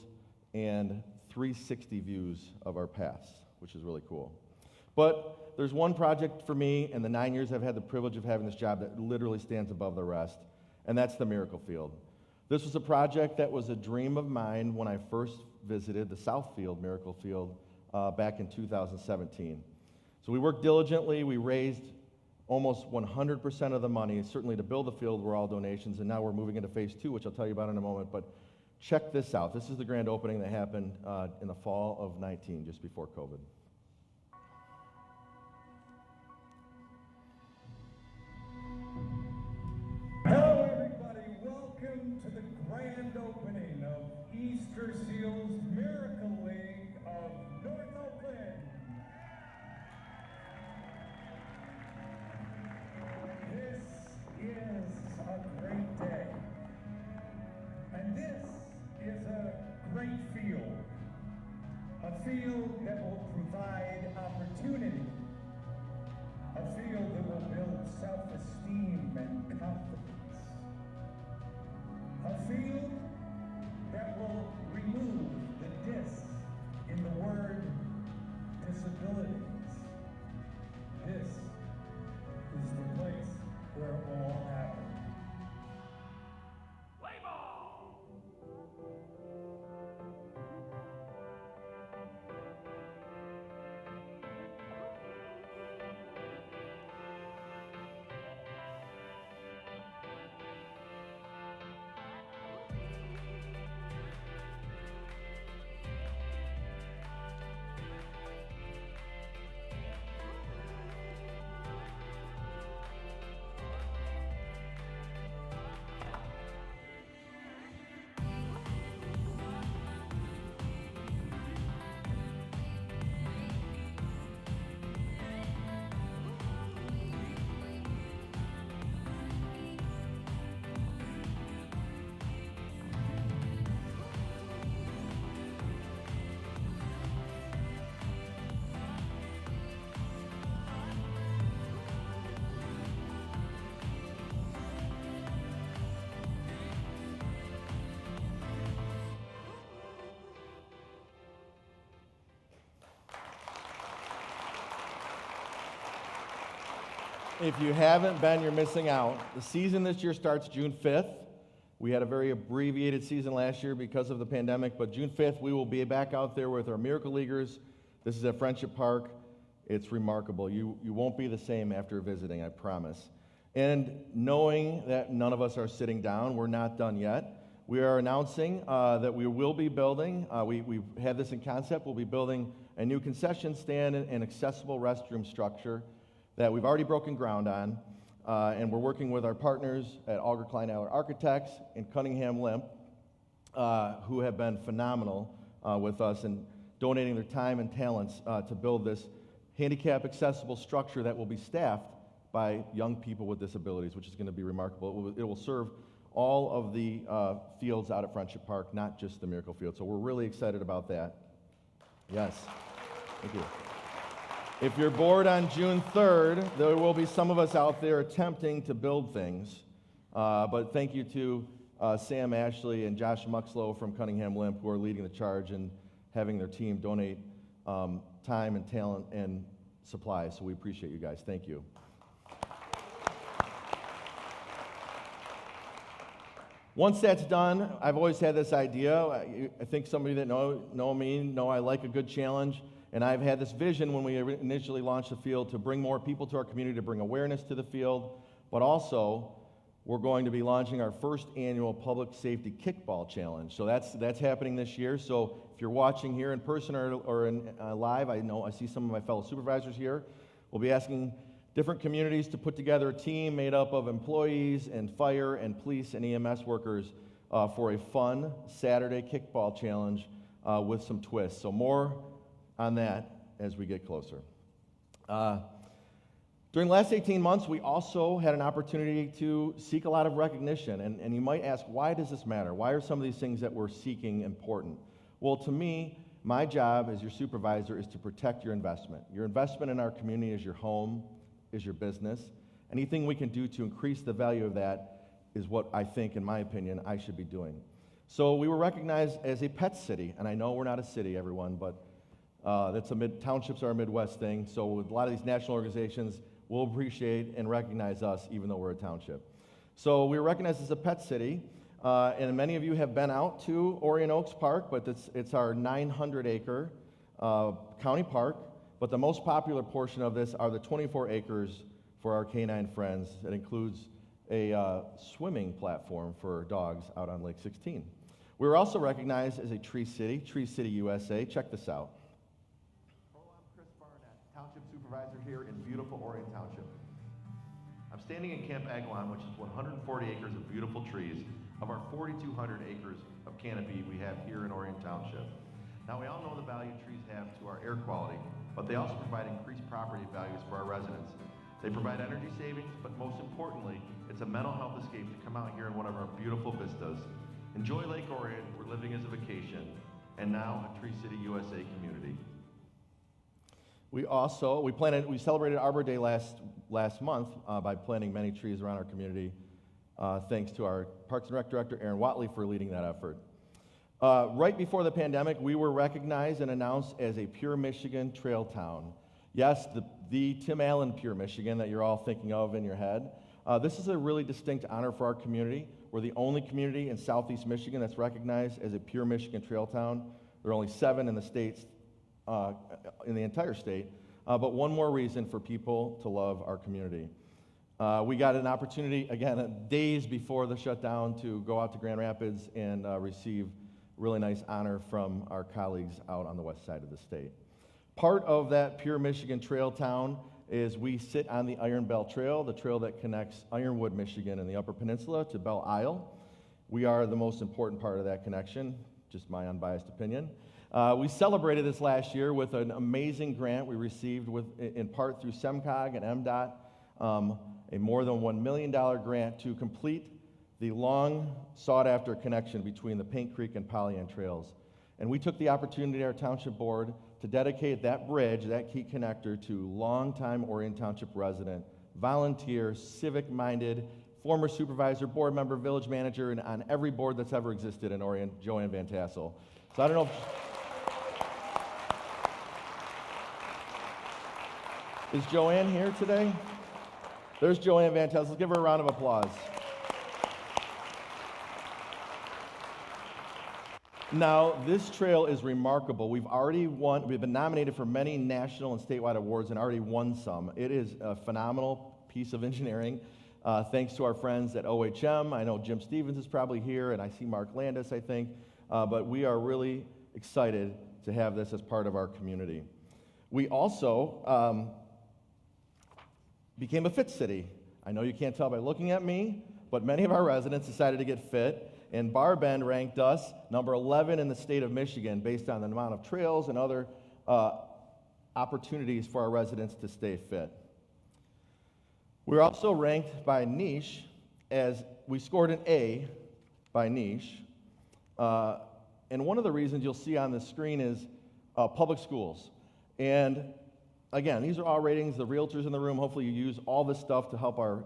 and 360 views of our paths, which is really cool. But there's one project for me in the 9 years I've had the privilege of having this job that literally stands above the rest, and that's the Miracle Field. This was a project that was a dream of mine when I first visited the Southfield Miracle Field back in 2017. So we worked diligently. We raised almost 100% of the money. Certainly to build the field were all donations, and now we're moving into phase 2, which I'll tell you about in a moment. But check this out. This is the grand opening that happened in the fall of 19, just before COVID. Hello, everybody. Welcome to the grand opening of Easter Seals Miracle League of North Oakland. This is a great day. And this is a great field. A field that will provide opportunity. A field that will build self-esteem and confidence. A field that will remove the dis in the word disabilities. This is the place where it will all happen. Play ball! If you haven't been, you're missing out. The season this year starts June 5th. We had a very abbreviated season last year because of the pandemic, but June 5th, we will be back out there with our Miracle Leaguers. This is at Friendship Park. It's remarkable. You won't be the same after visiting, I promise. And knowing that none of us are sitting down, we're not done yet. We are announcing that we will be building, we've had this in concept, we'll be building a new concession stand and accessible restroom structure that we've already broken ground on, and we're working with our partners at Alger Klein Aller Architects and Cunningham Limp, who have been phenomenal with us and donating their time and talents to build this handicap accessible structure that will be staffed by young people with disabilities, which is going to be remarkable. It will serve all of the fields out at Friendship Park, not just the Miracle Field. So we're really excited about that. Yes, thank you. If you're bored on June 3rd, there will be some of us out there attempting to build things. But thank you to Sam Ashley and Josh Muxlow from Cunningham Limp, who are leading the charge and having their team donate time and talent and supplies. So we appreciate you guys. Thank you. Once that's done, I've always had this idea. I think somebody that know me know I like a good challenge. And I've had this vision when we initially launched the field to bring more people to our community, to bring awareness to the field. But also, we're going to be launching our first annual Public Safety Kickball Challenge. So that's happening this year. So if you're watching here in person or in live, I see some of my fellow supervisors here. We'll be asking different communities to put together a team made up of employees and fire and police and EMS workers for a fun Saturday kickball challenge with some twists. So more on that as we get closer. During the last 18 months, we also had an opportunity to seek a lot of recognition. And you might ask, why does this matter? Why are some of these things that we're seeking important? Well, to me, my job as your supervisor is to protect your investment. Your investment in our community is your home, is your business. Anything we can do to increase the value of that is what I think, in my opinion, I should be doing. So we were recognized as a pet city, and I know we're not a city, everyone, but townships are a Midwest thing. So with a lot of these national organizations, will appreciate and recognize us even though we're a township. So we were recognized as a pet city, and many of you have been out to Orion Oaks Park, but it's our 900-acre county park. But the most popular portion of this are the 24 acres for our canine friends. That includes a swimming platform for dogs out on Lake 16. We were also recognized as a Tree City USA. Check this out. Township supervisor here in beautiful Orion Township. I'm standing in Camp Agawam, which is 140 acres of beautiful trees, of our 4,200 acres of canopy we have here in Orion Township. Now, we all know the value trees have to our air quality, but they also provide increased property values for our residents. They provide energy savings, but most importantly, it's a mental health escape to come out here in one of our beautiful vistas. Enjoy Lake Orion, we're living as a vacation, and now a Tree City USA community. We celebrated Arbor Day last month by planting many trees around our community, thanks to our Parks and Rec Director, Aaron Watley, for leading that effort. Right before the pandemic, we were recognized and announced as a Pure Michigan Trail Town. Yes, the Tim Allen Pure Michigan that you're all thinking of in your head. This is a really distinct honor for our community. We're the only community in Southeast Michigan that's recognized as a Pure Michigan Trail Town. There are only 7 in the states, in the entire state, but one more reason for people to love our community. We got an opportunity, again, days before the shutdown, to go out to Grand Rapids and receive really nice honor from our colleagues out on the west side of the state. Part of that Pure Michigan Trail Town is we sit on the Iron Bell Trail, the trail that connects Ironwood, Michigan and the Upper Peninsula to Belle Isle. We are the most important part of that connection, just my unbiased opinion. We celebrated this last year with an amazing grant we received in part through SEMCOG and MDOT, a more than $1 million grant to complete the long sought-after connection between the Paint Creek and Pollyant trails. And we took the opportunity, our township board, to dedicate that bridge, that key connector, to longtime Orion Township resident, volunteer, civic-minded, former supervisor, board member, village manager, and on every board that's ever existed in Orion, Joanne Van Tassel. So I don't know if... Is Joanne here today? There's Joanne Van Tassel. Let's give her a round of applause. Now, this trail is remarkable. We've been nominated for many national and statewide awards and already won some. It is a phenomenal piece of engineering, thanks to our friends at OHM. I know Jim Stevens is probably here, and I see Mark Landis, I think. But we are really excited to have this as part of our community. We also became a fit city. I know you can't tell by looking at me, but many of our residents decided to get fit. And Bar Bend ranked us number 11 in the state of Michigan based on the amount of trails and other opportunities for our residents to stay fit. We're also ranked by Niche as we scored an A by niche. And one of the reasons you'll see on the screen is public schools. And again, these are all ratings. The realtors in the room, hopefully you use all this stuff to help our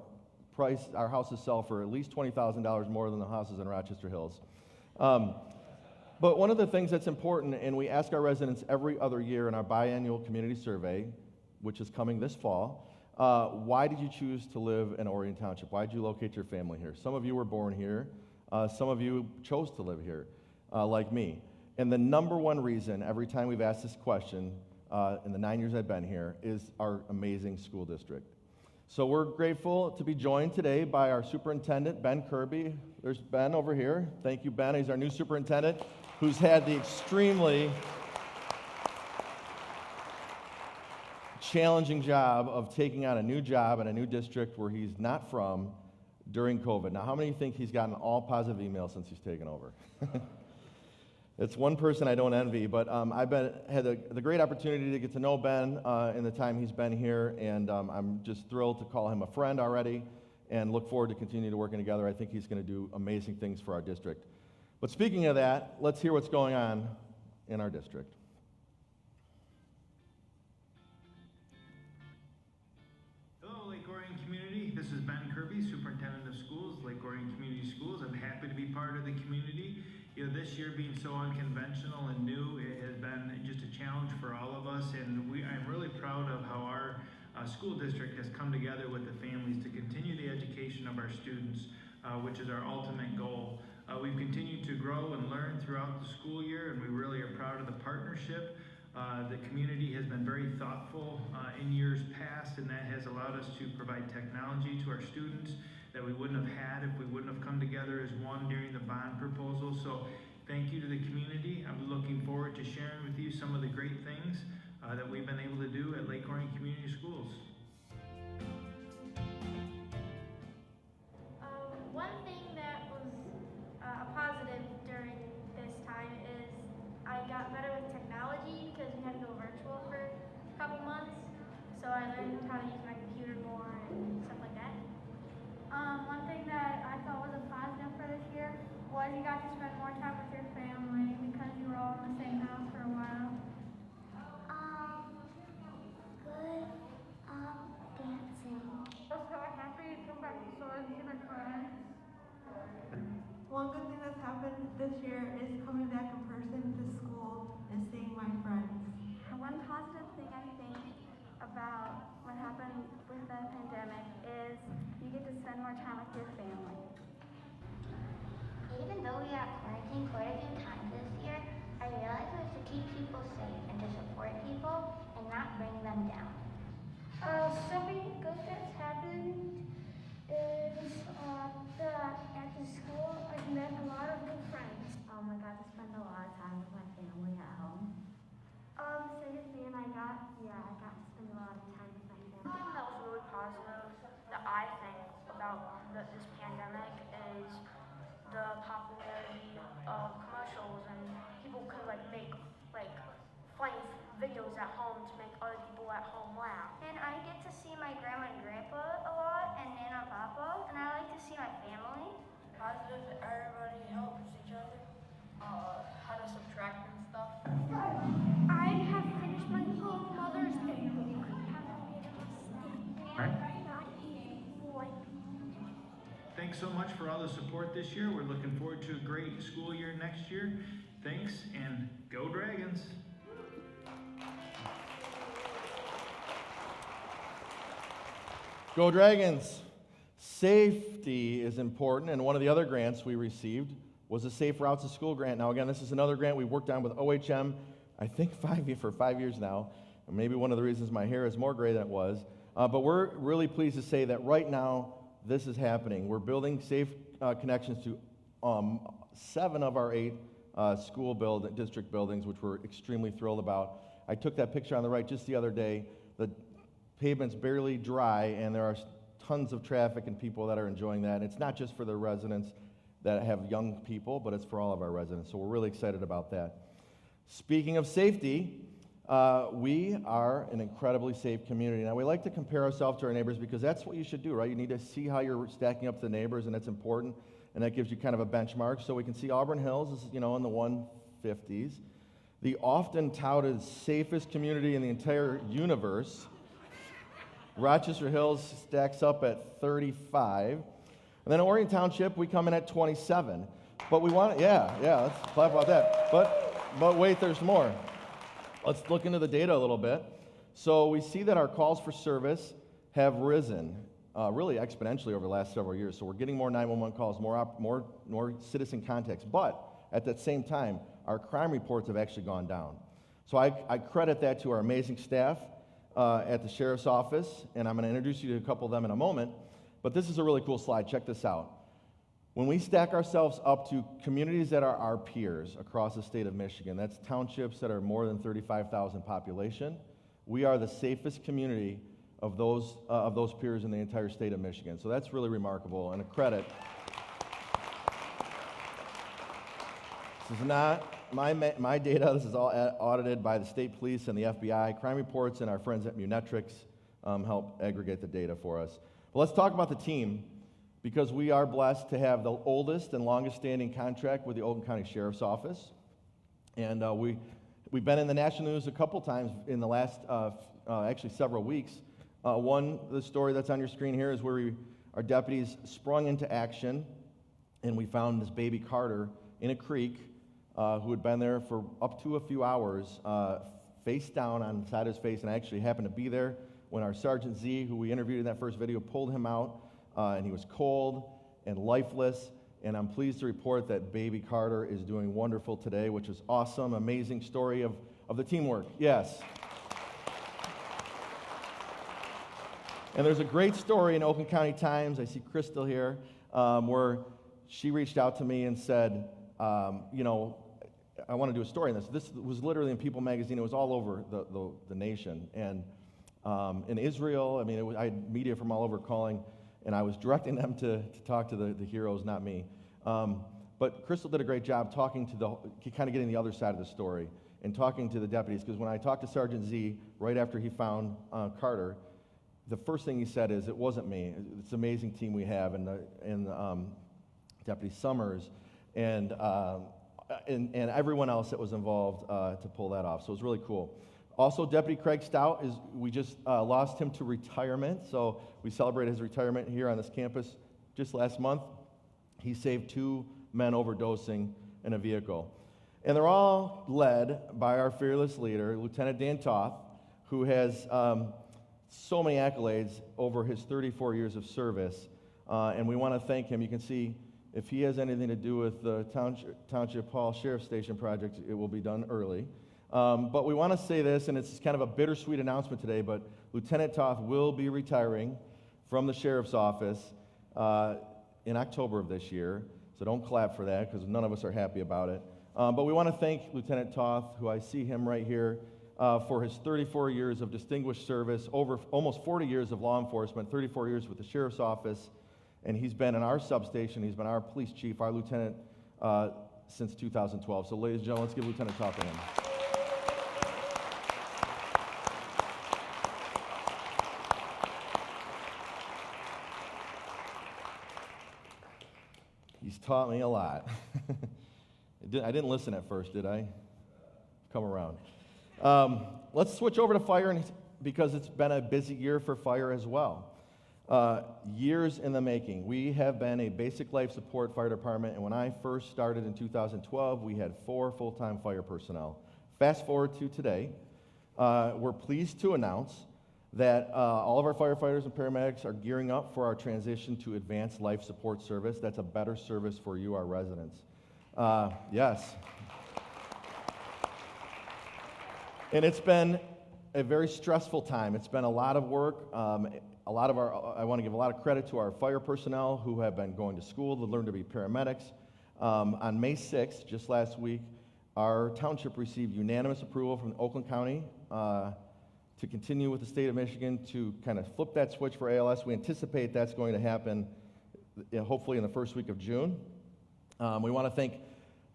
houses sell for at least $20,000 more than the houses in Rochester Hills. But one of the things that's important, and we ask our residents every other year in our biannual community survey, which is coming this fall, why did you choose to live in Orion Township? Why did you locate your family here? Some of you were born here. Some of you chose to live here, like me. And the number one reason every time we've asked this question in the 9 years I've been here is our amazing school district. So we're grateful to be joined today by our superintendent, Ben Kirby. There's Ben over here. Thank you, Ben. He's our new superintendent who's had the extremely challenging job of taking on a new job in a new district where he's not from during COVID. Now, how many think he's gotten all positive emails since he's taken over? It's one person I don't envy, but I've had the great opportunity to get to know Ben in the time he's been here, and I'm just thrilled to call him a friend already and look forward to continuing to working together. I think he's going to do amazing things for our district. But speaking of that, let's hear what's going on in our district. Hello, Lake Orion community. This is Ben Kirby, Superintendent of Schools, Lake Orion Community Schools. I'm happy to be part of the community. You know, this year being so unconventional and new, it has been just a challenge for all of us, and I'm really proud of how our school district has come together with the families to continue the education of our students, which is our ultimate goal. We've continued to grow and learn throughout the school year, and we really are proud of the partnership. The community has been very thoughtful in years past, and that has allowed us to provide technology to our students that we wouldn't have had if we wouldn't have come together as one during the bond proposal. So thank you to the community. I'm looking forward to sharing with you some of the great things that we've been able to do at Lake Orion Community Schools. One thing that was a positive during this time is I got better with technology because we had to go virtual for a couple months. So I learned how to use my computer more and stuff like that. One thing that I thought was a positive for this year was you got to spend more time with your family because you were all in the same house for a while. Good. Dancing. I was so happy to come back to Soares and see my friends. One good thing that's happened this year is coming back in person to school and seeing my friends. One positive thing I think about what happened with the pandemic is you get to spend more time with your family. Even though we got quarantined quite a few times this year, I realized it was to keep people safe and to support people and not bring them down. Something good that's happened is that at the school I've met a lot of good friends. I got to spend a lot of time with my family at home. Same as me, and I got to spend a lot of time with my family. Something that was really positive that I think about this pandemic is the popularity of commercials, and people could make funny videos at home to make other people at home laugh. And I get to see my grandma and grandpa a lot, and Nana and Papa, and I like to see my family. Positive that everybody helps each other, how to subtract and stuff. I have finished my whole Mother's Day. Thanks so much for all the support this year. We're looking forward to a great school year next year. Thanks, and go Dragons! Go Dragons! Safety is important, and one of the other grants we received was a Safe Routes to School grant. Now, again, this is another grant we worked on with OHM, I think for 5 years now. And maybe one of the reasons my hair is more gray than it was. But we're really pleased to say that right now, this is happening. We're building safe connections to 7 of our 8 district buildings, which we're extremely thrilled about. I took that picture on the right just the other day. The pavement's barely dry, and there are tons of traffic and people that are enjoying that. And it's not just for the residents that have young people, but it's for all of our residents. So we're really excited about that. Speaking of safety, We are an incredibly safe community. Now, we like to compare ourselves to our neighbors because that's what you should do, right? You need to see how you're stacking up to the neighbors, and that's important, and that gives you kind of a benchmark. So we can see Auburn Hills is, in the 150s. The often touted safest community in the entire universe. Rochester Hills stacks up at 35. And then Orion Township, we come in at 27. But we want, let's clap about that. But wait, there's more. Let's look into the data a little bit. So we see that our calls for service have risen really exponentially over the last several years. So we're getting more 911 calls, more citizen contacts. But at that same time, our crime reports have actually gone down. So I credit that to our amazing staff at the Sheriff's Office, and I'm going to introduce you to a couple of them in a moment. But this is a really cool slide. Check this out. When we stack ourselves up to communities that are our peers across the state of Michigan, that's townships that are more than 35,000 population, we are the safest community of those peers in the entire state of Michigan. So that's really remarkable and a credit. This is not my data. This is all audited by the state police and the FBI. Crime reports and our friends at Munetrics help aggregate the data for us. But let's talk about the team, because we are blessed to have the oldest and longest standing contract with the Oakland County Sheriff's Office. And we've been in the national news a couple times in the last, actually several weeks. The story that's on your screen here is where our deputies sprung into action, and we found this baby Carter in a creek who had been there for up to a few hours, face down on the side of his face, and I actually happened to be there when our Sergeant Z, who we interviewed in that first video, pulled him out, and he was cold and lifeless, and I'm pleased to report that baby Carter is doing wonderful today, which is awesome, amazing story of the teamwork. Yes. And there's a great story in Oakland County Times, I see Crystal here, where she reached out to me and said, I want to do a story on this. This was literally in People magazine. It was all over the nation. And in Israel, I had media from all over calling, and I was directing them to talk to the heroes, not me. But Crystal did a great job talking to kind of getting the other side of the story and talking to the deputies, because when I talked to Sergeant Z right after he found Carter, the first thing he said is, it wasn't me. It's an amazing team we have, and Deputy Summers, and everyone else that was involved to pull that off. So it was really cool. Also, Deputy Craig Stout, we just lost him to retirement, so we celebrated his retirement here on this campus just last month. He saved 2 men overdosing in a vehicle. And they're all led by our fearless leader, Lieutenant Dan Toth, who has so many accolades over his 34 years of service, and we want to thank him. You can see if he has anything to do with the Township Hall Sheriff Station project, it will be done early. But we want to say this, and it's kind of a bittersweet announcement today, but Lieutenant Toth will be retiring from the Sheriff's Office in October of this year. So don't clap for that, because none of us are happy about it. But we want to thank Lieutenant Toth, who I see him right here, for his 34 years of distinguished service, over almost 40 years of law enforcement, 34 years with the Sheriff's Office, and he's been in our substation, he's been our police chief, our lieutenant, since 2012. So ladies and gentlemen, let's give Lieutenant Toth a hand. He's taught me a lot. I didn't listen at first, did I? Come around. Let's switch over to fire, because it's been a busy year for fire as well. Years in the making. We have been a basic life support fire department, and when I first started in 2012, we had 4 full-time fire personnel. Fast forward to today, we're pleased to announce that all of our firefighters and paramedics are gearing up for our transition to advanced life support service. That's a better service for you, our residents. Yes. And it's been a very stressful time. It's been a lot of work. I want to give a lot of credit to our fire personnel who have been going to school to learn to be paramedics. On May 6th, just last week, our township received unanimous approval from Oakland County to continue with the state of Michigan to kind of flip that switch for ALS. We anticipate that's going to happen hopefully in the first week of June. We want to thank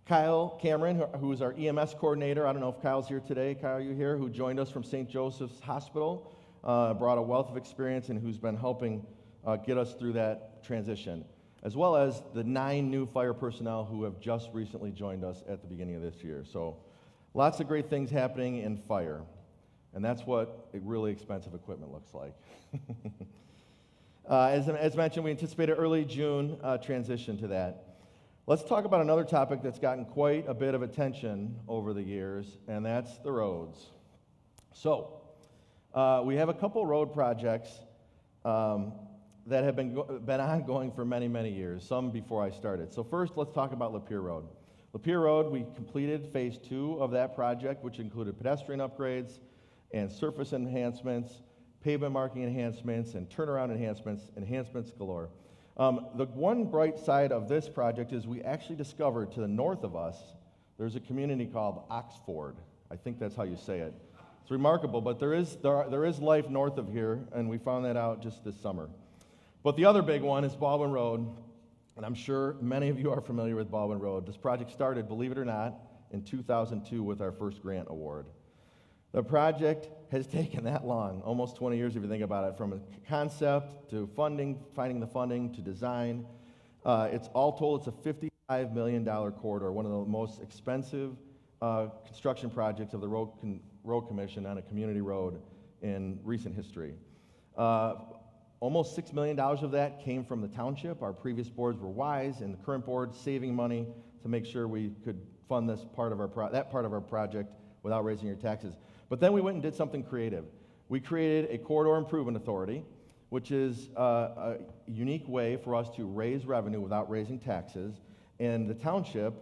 Kyle Cameron, who is our EMS coordinator. I don't know if Kyle's here today. Kyle, are you here? Who joined us from St. Joseph's Hospital, brought a wealth of experience and who's been helping get us through that transition, as well as the 9 new fire personnel who have just recently joined us at the beginning of this year. So lots of great things happening in fire, and that's what a really expensive equipment looks like. As mentioned, we anticipate an early June transition to that. Let's talk about another topic that's gotten quite a bit of attention over the years, and that's the roads. So, we have a couple road projects that have been ongoing for many, many years, some before I started. So first, let's talk about Lapeer Road. Lapeer Road, we completed phase 2 of that project, which included pedestrian upgrades and surface enhancements, pavement marking enhancements, and turnaround enhancements galore. The one bright side of this project is we actually discovered to the north of us, there's a community called Oxford. I think that's how you say it. It's remarkable, but there is life north of here, and we found that out just this summer. But the other big one is Baldwin Road, and I'm sure many of you are familiar with Baldwin Road. This project started, believe it or not, in 2002 with our first grant award. The project has taken that long, almost 20 years if you think about it, from a concept to funding, finding the funding, to design. It's all told, it's a $55 million corridor, one of the most expensive construction projects of the Road Commission on a community road in recent history. Almost $6 million of that came from the township. Our previous boards were wise, and the current board saving money to make sure we could fund this part of that part of our project without raising your taxes. But then we went and did something creative. We created a corridor improvement authority, which is a unique way for us to raise revenue without raising taxes. And the township,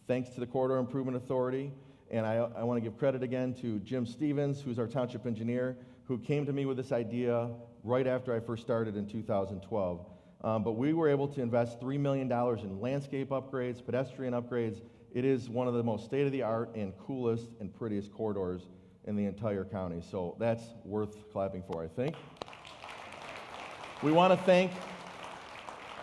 thanks to the corridor improvement authority, and I want to give credit again to Jim Stevens, who's our township engineer, who came to me with this idea right after I first started in 2012. But we were able to invest $3 million in landscape upgrades, pedestrian upgrades. It is one of the most state-of-the-art and coolest and prettiest corridors in the entire county. So that's worth clapping for, I think. We want to thank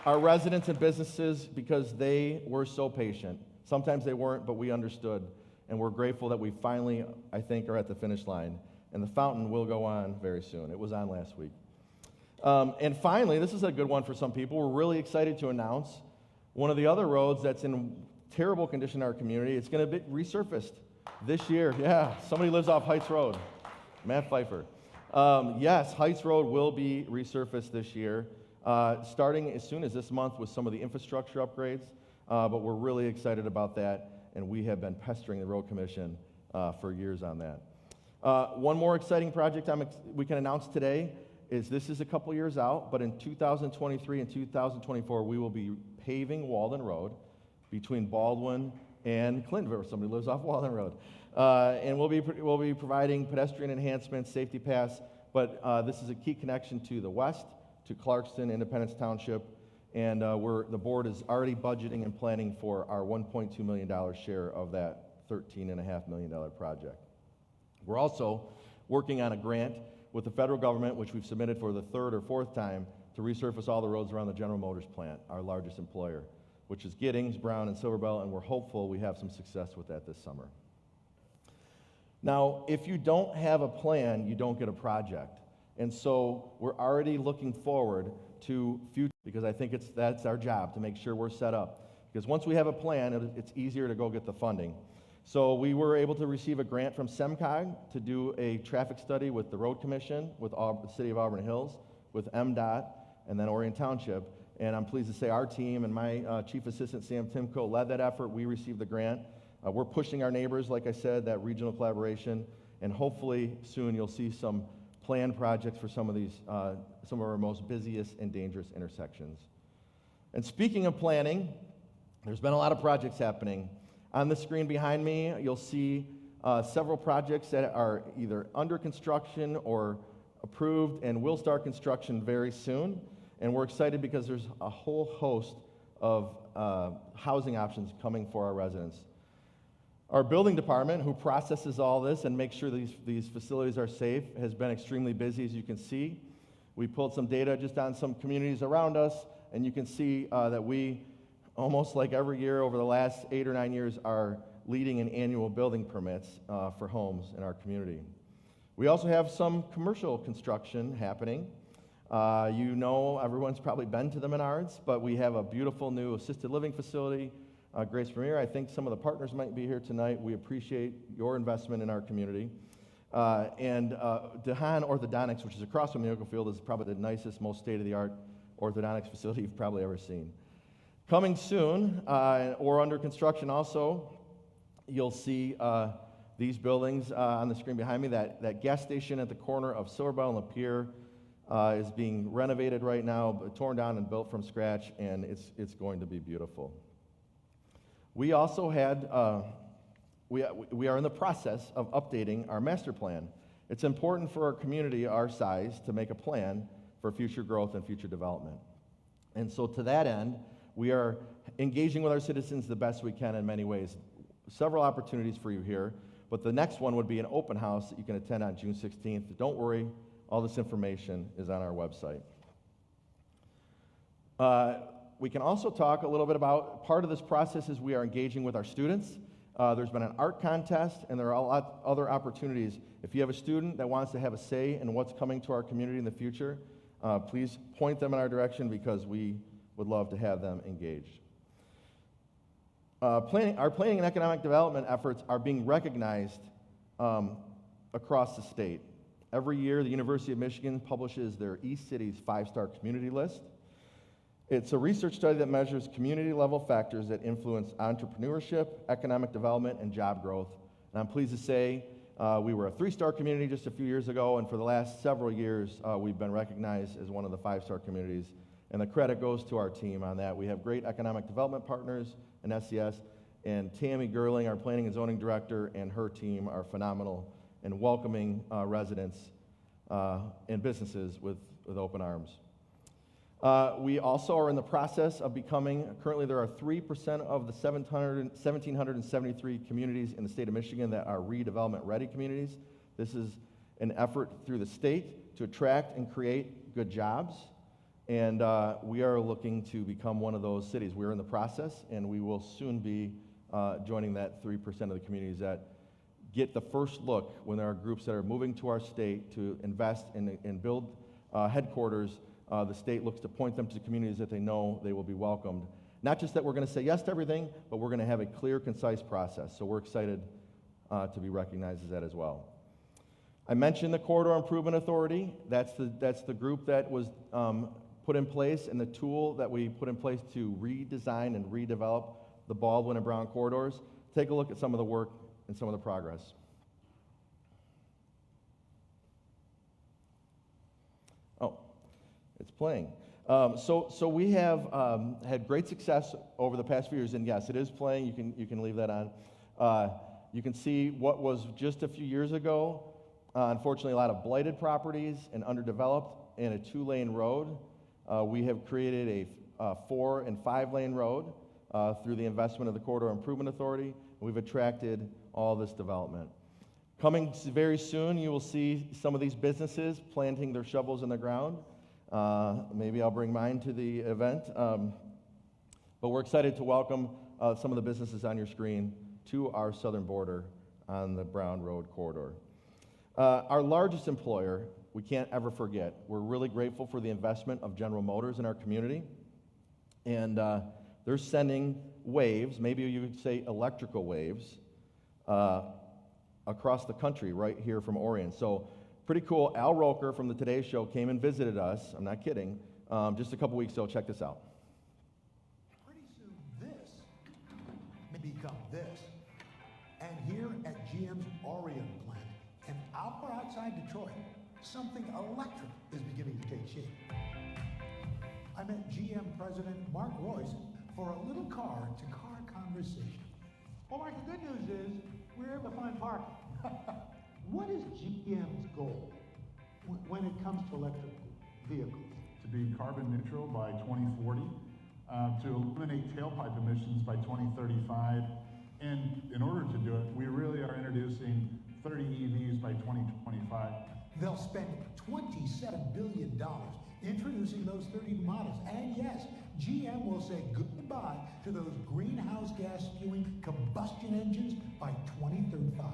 our residents and businesses because they were so patient. Sometimes they weren't, but we understood. And we're grateful that we finally, I think, are at the finish line. And the fountain will go on very soon. It was on last week. And finally, this is a good one for some people. We're really excited to announce one of the other roads that's in terrible condition in our community. It's going to be resurfaced this year. Yeah, somebody lives off Heights Road. Matt Pfeiffer. Yes, Heights Road will be resurfaced this year, starting as soon as this month with some of the infrastructure upgrades. But we're really excited about that, and we have been pestering the Road Commission for years on that. One more exciting project we can announce today is this is a couple years out, but in 2023 and 2024, we will be paving Walden Road between Baldwin and Clintonville. Somebody lives off Walden Road. And we'll be providing pedestrian enhancements, safety paths, but this is a key connection to the west, to Clarkston, Independence Township, and the board is already budgeting and planning for our $1.2 million share of that $13.5 million project. We're also working on a grant with the federal government, which we've submitted for the 3rd or 4th time, to resurface all the roads around the General Motors plant, our largest employer, which is Giddings, Brown, and Silverbell, and we're hopeful we have some success with that this summer. Now, if you don't have a plan, you don't get a project. And so we're already looking forward to future, because I think that's our job, to make sure we're set up. Because once we have a plan, it's easier to go get the funding. So we were able to receive a grant from SEMCOG to do a traffic study with the Road Commission, with the City of Auburn Hills, with MDOT, and then Orion Township. And I'm pleased to say our team and my Chief Assistant, Sam Timko, led that effort. We received the grant. We're pushing our neighbors, like I said, that regional collaboration, and hopefully soon you'll see some planned projects for some of our most busiest and dangerous intersections. And speaking of planning, there's been a lot of projects happening. On the screen behind me, you'll see several projects that are either under construction or approved and will start construction very soon. And we're excited because there's a whole host of housing options coming for our residents. Our building department, who processes all this and makes sure these facilities are safe, has been extremely busy, as you can see. We pulled some data just on some communities around us, and you can see that we almost like every year over the last 8 or 9 years, are leading in annual building permits for homes in our community. We also have some commercial construction happening. You know, everyone's probably been to the Menards, but we have a beautiful new assisted living facility, Grace Premier. I think some of the partners might be here tonight. We appreciate your investment in our community. And DeHaan Orthodontics, which is across from the Miracle Field, is probably the nicest, most state-of-the-art orthodontics facility you've probably ever seen. Coming soon, or under construction also, you'll see these buildings on the screen behind me. That gas station at the corner of Silverbell and Lapeer is being renovated right now, torn down and built from scratch, and it's going to be beautiful. We also had, we are in the process of updating our master plan. It's important for our community our size to make a plan for future growth and future development. And so to that end, we are engaging with our citizens the best we can in many ways. Several opportunities for you here, but the next one would be an open house that you can attend on June 16th. Don't worry, all this information is on our website. We can also talk a little bit about part of this process is we are engaging with our students. There's been an art contest, and there are a lot other opportunities. If you have a student that wants to have a say in what's coming to our community in the future, please point them in our direction because we would love to have them engaged. Our planning and economic development efforts are being recognized across the state. Every year, the University of Michigan publishes their East Cities 5-star community list. It's a research study that measures community-level factors that influence entrepreneurship, economic development, and job growth. And I'm pleased to say we were a 3-star community just a few years ago, and for the last several years, we've been recognized as one of the 5-star communities. And the credit goes to our team on that. We have great economic development partners in SCS, and Tammy Gerling, our planning and zoning director, and her team are phenomenal in welcoming residents and businesses with open arms. We also are in the process of becoming, currently there are 3% of the 1,773 communities in the state of Michigan that are redevelopment ready communities. This is an effort through the state to attract and create good jobs. And we are looking to become one of those cities. We're in the process, and we will soon be joining that 3% of the communities that get the first look when there are groups that are moving to our state to invest and build headquarters. The state looks to point them to communities that they know they will be welcomed. Not just that we're going to say yes to everything, but we're going to have a clear, concise process. So we're excited to be recognized as that as well. I mentioned the Corridor Improvement Authority. That's the group that was put in place and the tool that we put in place to redesign and redevelop the Baldwin and Brown corridors. Take a look at some of the work and some of the progress. Oh, it's playing. So we have had great success over the past few years, and yes, it is playing. You can leave that on. You can see what was just a few years ago. Unfortunately, a lot of blighted properties and underdeveloped, and a 2-lane road. We have created a 4- and 5-lane road through the investment of the Corridor Improvement Authority. We've attracted all this development. Coming very soon, you will see some of these businesses planting their shovels in the ground. Maybe I'll bring mine to the event. But we're excited to welcome some of the businesses on your screen to our southern border on the Brown Road corridor. Our largest employer, we can't ever forget. We're really grateful for the investment of General Motors in our community. And they're sending waves, maybe you would say electrical waves, across the country right here from Orion. So pretty cool. Al Roker from the Today Show came and visited us. I'm not kidding. Just a couple weeks ago. Check this out. Pretty soon this may become this. And here at GM's Orion plant, an hour outside Detroit, something electric is beginning to take shape. I met GM President Mark Royce for a little car-to-car conversation. Well, Mark, the good news is we're able to find parking. What is GM's goal when it comes to electric vehicles? To be carbon neutral by 2040, to eliminate tailpipe emissions by 2035, and in order to do it, we really are introducing 30 EVs by 2025. They'll spend $27 billion introducing those 30 models, and yes, GM will say goodbye to those greenhouse gas spewing combustion engines by 2035.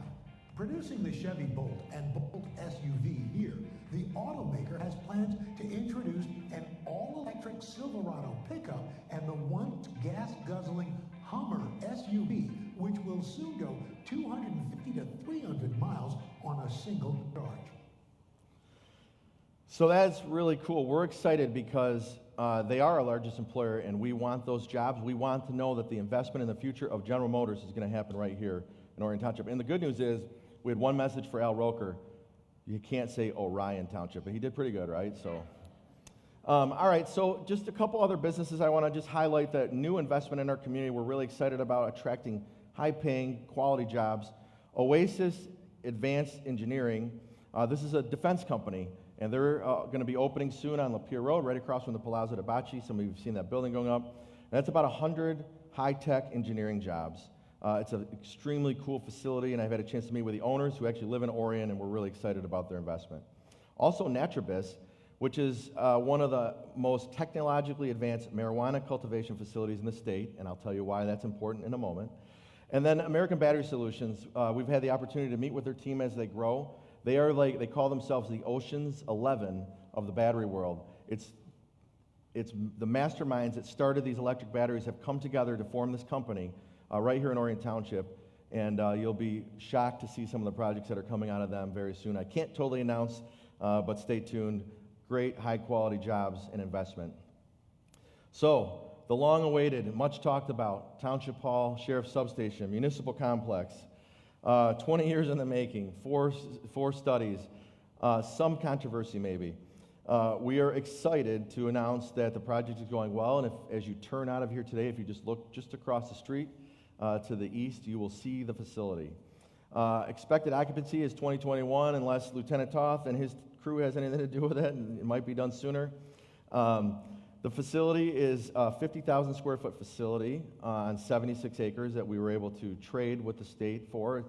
Producing the Chevy Bolt and Bolt SUV here, the automaker has plans to introduce an all-electric Silverado pickup and the once gas-guzzling Hummer SUV, which will soon go 250 to 300 miles on a single charge. So that's really cool. We're excited because they are our largest employer, and we want those jobs. We want to know that the investment in the future of General Motors is going to happen right here in Orion Township. And the good news is, we had one message for Al Roker. You can't say Orion Township, but he did pretty good, right? So, all right, so just a couple other businesses I want to just highlight that new investment in our community. We're really excited about attracting high-paying, quality jobs. Oasis Advanced Engineering, this is a defense company, and they're going to be opening soon on Lapeer Road, right across from the Palazzo de Bacci. Some of you have seen that building going up. And that's about 100 high-tech engineering jobs. It's an extremely cool facility, and I've had a chance to meet with the owners who actually live in Orion, and we're really excited about their investment. Also, Naturibus, which is one of the most technologically advanced marijuana cultivation facilities in the state, and I'll tell you why that's important in a moment. And then American Battery Solutions, we've had the opportunity to meet with their team as they grow. They are like, they call themselves the Ocean's 11 of the battery world. It's the masterminds that started these electric batteries have come together to form this company right here in Orion Township, and you'll be shocked to see some of the projects that are coming out of them very soon. I can't totally announce, but stay tuned. Great high-quality jobs and investment. So, the long-awaited, much talked about, Township Hall, Sheriff's Substation, Municipal Complex, 20 years in the making, four studies, some controversy maybe. We are excited to announce that the project is going well, and as you turn out of here today, if you just look just across the street to the east, you will see the facility. Expected occupancy is 2021, unless Lieutenant Toth and his crew has anything to do with it, and it might be done sooner. The facility is a 50,000 square foot facility on 76 acres that we were able to trade with the state for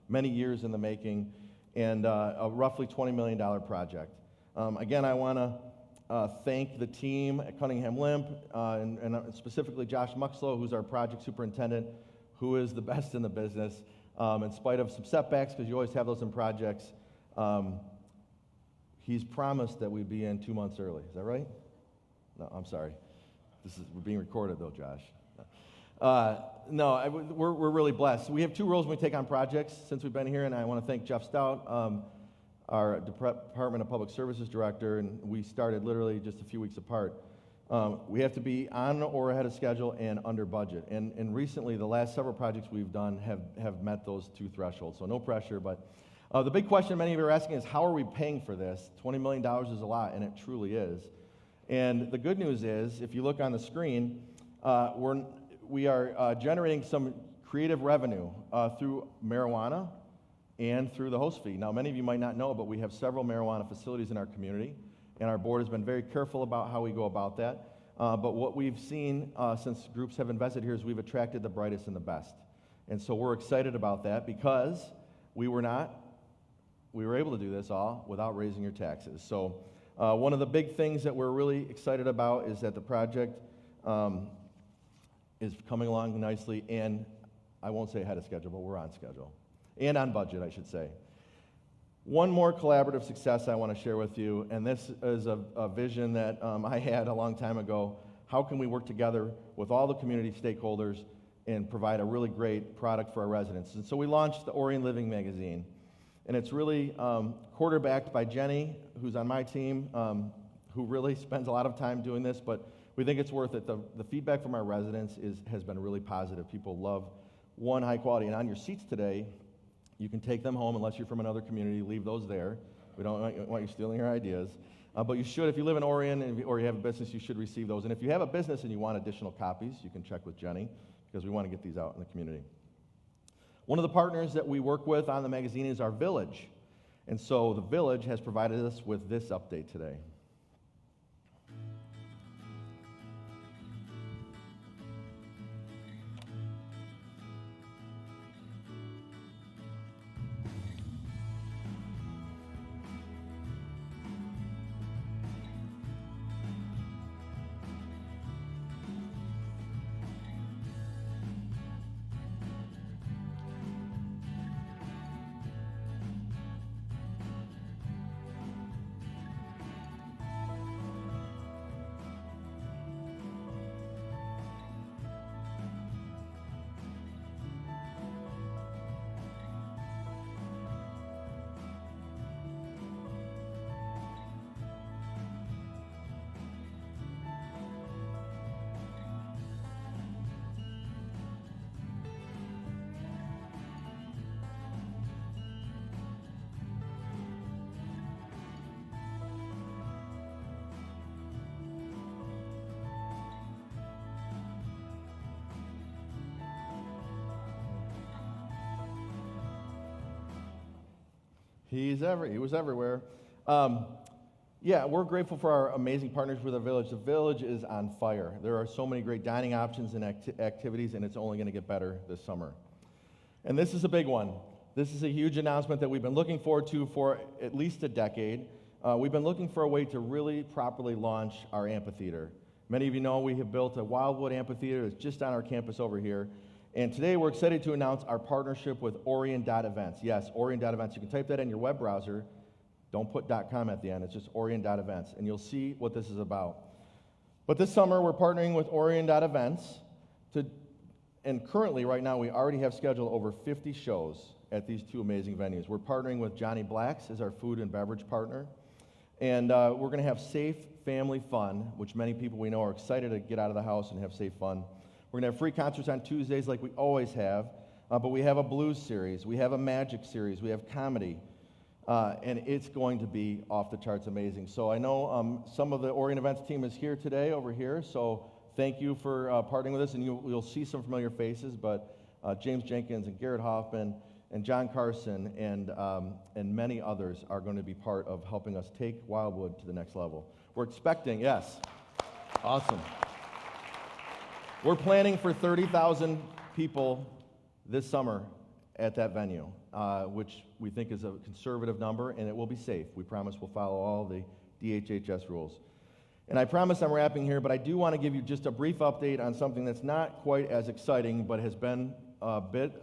many years in the making, and a roughly $20 million project. Again, I want to thank the team at Cunningham Limp, and specifically Josh Muxlow, who's our project superintendent, who is the best in the business. In spite of some setbacks, because you always have those in projects, he's promised that we'd be in 2 months early. Is that right? No, I'm sorry. We're being recorded, though, Josh. We're really blessed. We have two roles when we take on projects since we've been here, and I want to thank Jeff Stout, our Department of Public Services Director, and we started literally just a few weeks apart. We have to be on or ahead of schedule and under budget. And recently, the last several projects we've done have met those two thresholds, so no pressure. But the big question many of you are asking is, how are we paying for this? $20 million is a lot, and it truly is. And the good news is, if you look on the screen, we are generating some creative revenue through marijuana and through the host fee. Now, many of you might not know, but we have several marijuana facilities in our community, and our board has been very careful about how we go about that. But what we've seen since groups have invested here is we've attracted the brightest and the best. And so we're excited about that because we were able to do this all without raising your taxes. So one of the big things that we're really excited about is that the project is coming along nicely, and I won't say ahead of schedule, but we're on schedule. And on budget, I should say. One more collaborative success I want to share with you, and this is a vision that I had a long time ago. How can we work together with all the community stakeholders and provide a really great product for our residents? And so we launched the Orion Living magazine, and it's really quarterbacked by Jenny, who's on my team, who really spends a lot of time doing this, but we think it's worth it. The feedback from our residents has been really positive. People love, one, high quality, and on your seats today, you can take them home unless you're from another community. Leave those there. We don't want you stealing your ideas. But you should, if you live in Orion or you have a business, you should receive those. And if you have a business and you want additional copies, you can check with Jenny because we want to get these out in the community. One of the partners that we work with on the magazine is our Village. And so the Village has provided us with this update today. He was everywhere. Yeah, we're grateful for our amazing partners with the village. The village is on fire. There are so many great dining options and activities, and it's only going to get better this summer. And this is a big one. This is a huge announcement that we've been looking forward to for at least a decade. We've been looking for a way to really properly launch our amphitheater. Many of you know we have built a Wildwood amphitheater that's just on our campus over here. And today we're excited to announce our partnership with Orion.events. Yes, Orion.events. You can type that in your web browser. Don't put .com at the end. It's just Orion.events, and you'll see what this is about. But this summer, we're partnering with Orion.events and currently, right now, we already have scheduled over 50 shows at these two amazing venues. We're partnering with Johnny Black's as our food and beverage partner, and we're going to have safe family fun, which many people we know are excited to get out of the house and have safe fun. We're going to have free concerts on Tuesdays like we always have, but we have a blues series, we have a magic series, we have comedy, and it's going to be off the charts amazing. So I know some of the Orion Events team is here today over here, so thank you for partnering with us, and you'll see some familiar faces, but James Jenkins and Garrett Hoffman and John Carson and many others are going to be part of helping us take Wildwood to the next level. We're expecting, yes, awesome. We're planning for 30,000 people this summer at that venue, which we think is a conservative number, and it will be safe. We promise we'll follow all the DHHS rules. And I promise I'm wrapping here, but I do want to give you just a brief update on something that's not quite as exciting, but has been a bit,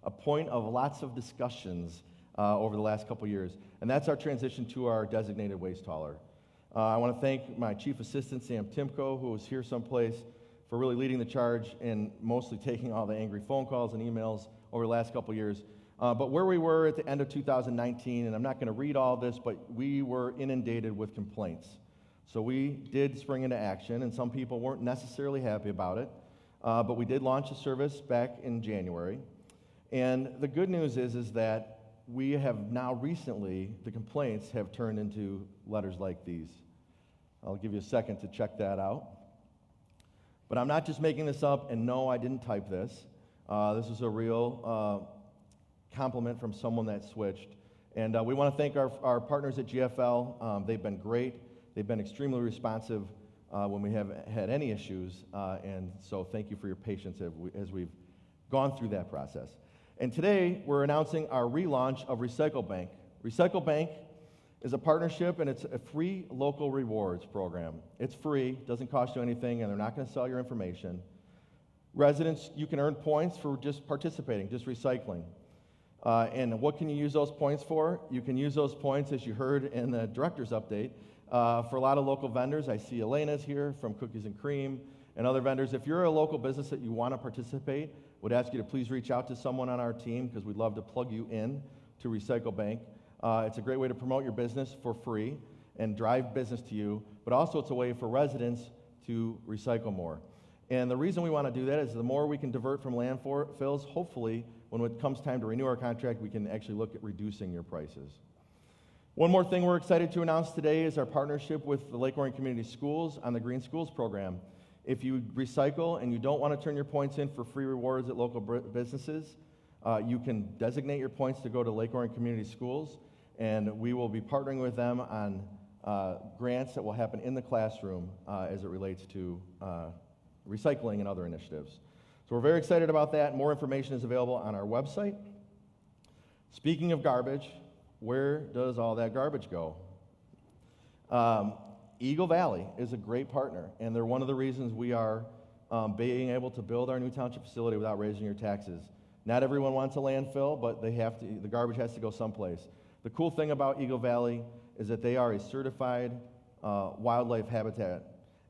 a point of lots of discussions over the last couple years, and that's our transition to our designated waste hauler. I want to thank my chief assistant, Sam Timko, who is here someplace, for really leading the charge and mostly taking all the angry phone calls and emails over the last couple years. But where we were at the end of 2019, and I'm not going to read all this, but we were inundated with complaints. So we did spring into action, and some people weren't necessarily happy about it, but we did launch a service back in January. And the good news is that we have now recently, the complaints have turned into letters like these. I'll give you a second to check that out. But I'm not just making this up, and no, I didn't type this. This is a real compliment from someone that switched. And we want to thank our partners at GFL. They've been great. They've been extremely responsive when we have had any issues, and so thank you for your patience as we've gone through that process. And today, we're announcing our relaunch of Recycle Bank. Recycle Bank is a partnership, and it's a free local rewards program. It's free, doesn't cost you anything, and they're not going to sell your information. Residents, you can earn points for just participating, just recycling. And what can you use those points for? You can use those points, as you heard in the director's update, for a lot of local vendors. I see Elena's here from Cookies and Cream and other vendors. If you're a local business that you want to participate, would ask you to please reach out to someone on our team because we'd love to plug you in to Recycle Bank. It's a great way to promote your business for free and drive business to you, but also it's a way for residents to recycle more. And the reason we want to do that is the more we can divert from landfills, hopefully, when it comes time to renew our contract, we can actually look at reducing your prices. One more thing we're excited to announce today is our partnership with the Lake Orion Community Schools on the Green Schools program. If you recycle and you don't want to turn your points in for free rewards at local businesses, you can designate your points to go to Lake Orion Community Schools, and we will be partnering with them on grants that will happen in the classroom as it relates to recycling and other initiatives. So we're very excited about that. More information is available on our website. Speaking of garbage, where does all that garbage go? Eagle Valley is a great partner, and they're one of the reasons we are being able to build our new township facility without raising your taxes. Not everyone wants a landfill, but the garbage has to go someplace. The cool thing about Eagle Valley is that they are a certified wildlife habitat,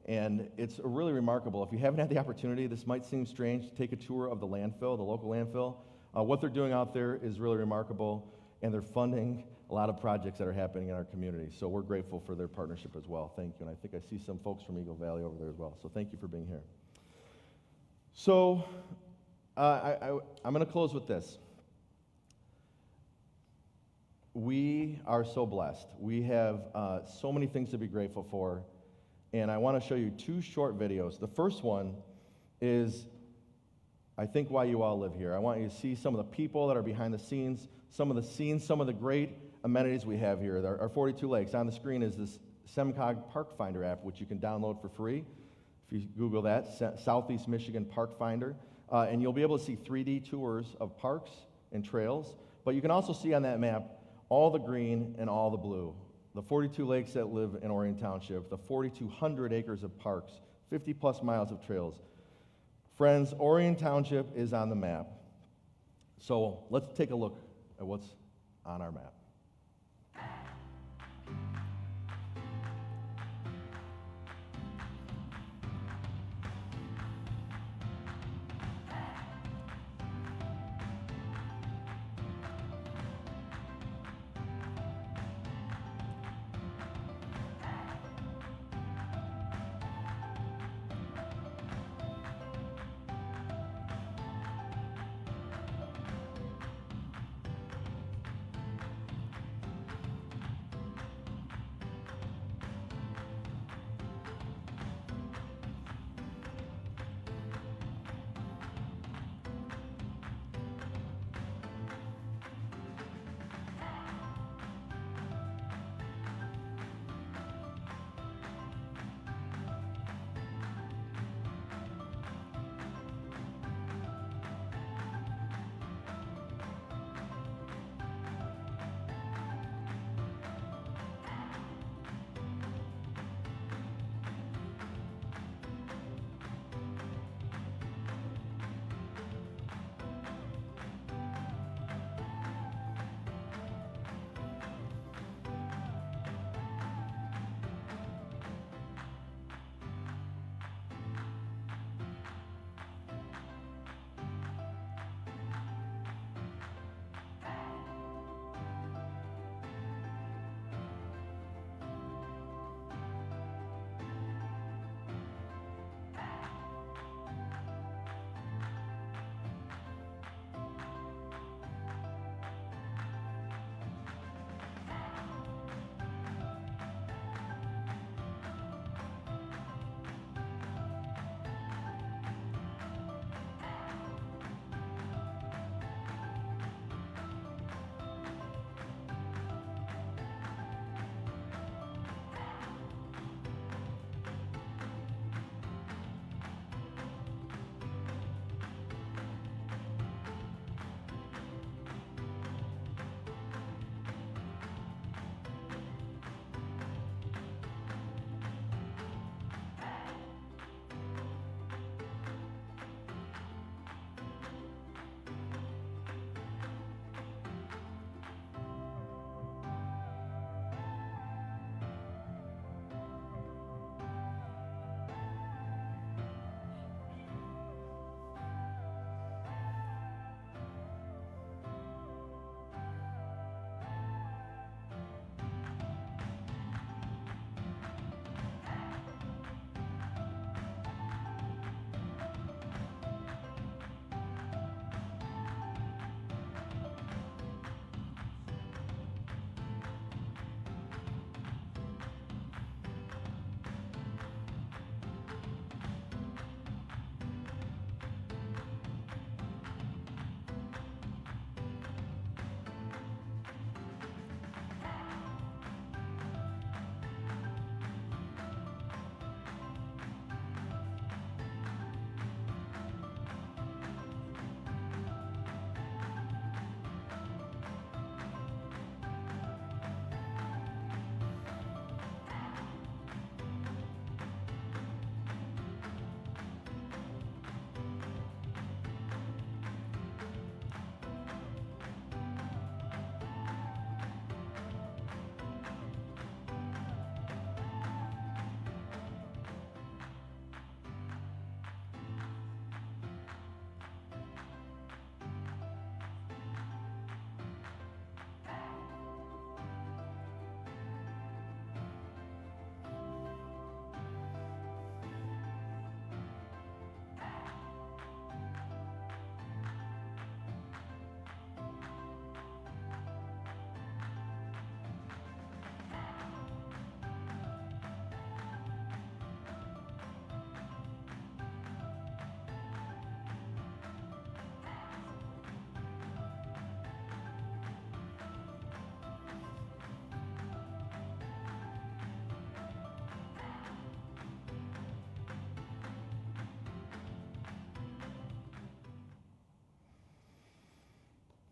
and it's really remarkable. If you haven't had the opportunity, this might seem strange, to take a tour of the landfill, the local landfill. What they're doing out there is really remarkable, and they're funding a lot of projects that are happening in our community. So we're grateful for their partnership as well. Thank you. And I think I see some folks from Eagle Valley over there as well. So thank you for being here. So I'm going to close with this. We are so blessed. We have so many things to be grateful for. And I want to show you two short videos. The first one is, I think, why you all live here. I want you to see some of the people that are behind the scenes, some of the scenes, some of the great amenities we have here. Our 42 lakes. On the screen is this SEMCOG Park Finder app, which you can download for free. If you Google that, Southeast Michigan Park Finder, and you'll be able to see 3D tours of parks and trails. But you can also see on that map all the green and all the blue. The 42 lakes that live in Orion Township, the 4,200 acres of parks, 50 plus miles of trails. Friends, Orion Township is on the map. So let's take a look at what's on our map.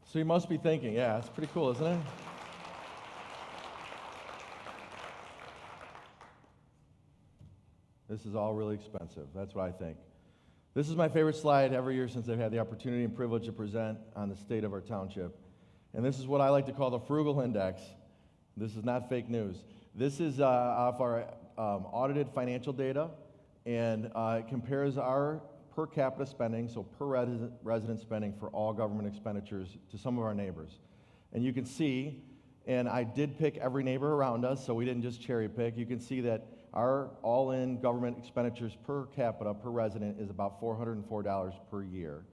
So you must be thinking, yeah, it's pretty cool, isn't it? This is all really expensive. That's what I think. This is my favorite slide every year since I've had the opportunity and privilege to present on the state of our township. And this is what I like to call the frugal index. This is not fake news. This is off our audited financial data, and it compares our per capita spending, so per resident spending for all government expenditures to some of our neighbors. And you can see, and I did pick every neighbor around us, so we didn't just cherry pick. You can see that our all-in government expenditures per capita, per resident, is about $404 per year.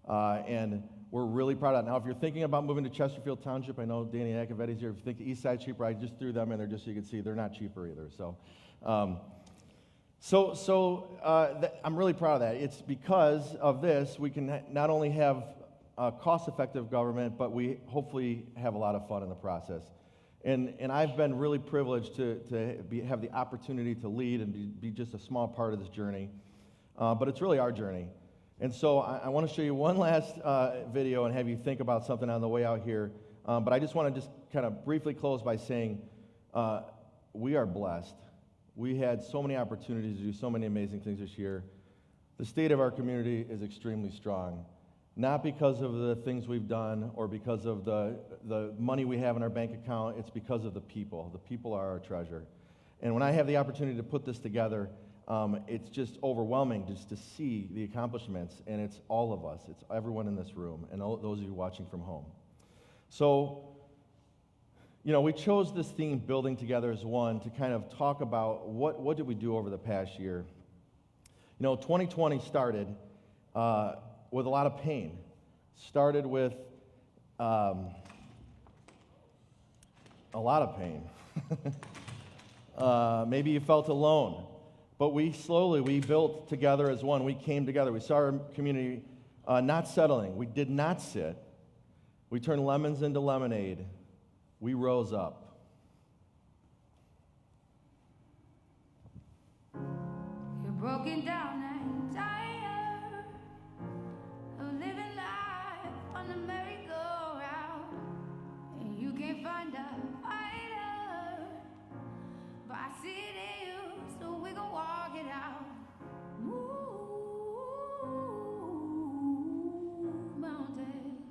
And we're really proud of that. Now, if you're thinking about moving to Chesterfield Township, I know Danny Akavetti's here. If you think the east side's cheaper, I just threw them in there just so you can see they're not cheaper either. I'm really proud of that. It's because of this we can not only have a cost-effective government, but we hopefully have a lot of fun in the process. And I've been really privileged to have the opportunity to lead and be just a small part of this journey. But it's really our journey. And so I want to show you one last video and have you think about something on the way out here. But I just want to just kind of briefly close by saying we are blessed. We had so many opportunities to do so many amazing things this year. The state of our community is extremely strong, not because of the things we've done or because of the money we have in our bank account. It's because of the people. The people are our treasure. And when I have the opportunity to put this together, it's just overwhelming just to see the accomplishments, and it's all of us. It's everyone in this room and all those of you watching from home. So, we chose this theme, Building Together as One, to kind of talk about what did we do over the past year. 2020 started with a lot of pain. Started with a lot of pain. Maybe you felt alone. But we built together as one. We came together. We saw our community not settling. We did not sit. We turned lemons into lemonade. We rose up. You're broken down and tired of living life on the merry-go-round, and you can't find a fighter, but I see it in you, so we gon' walk it out. Move mountains,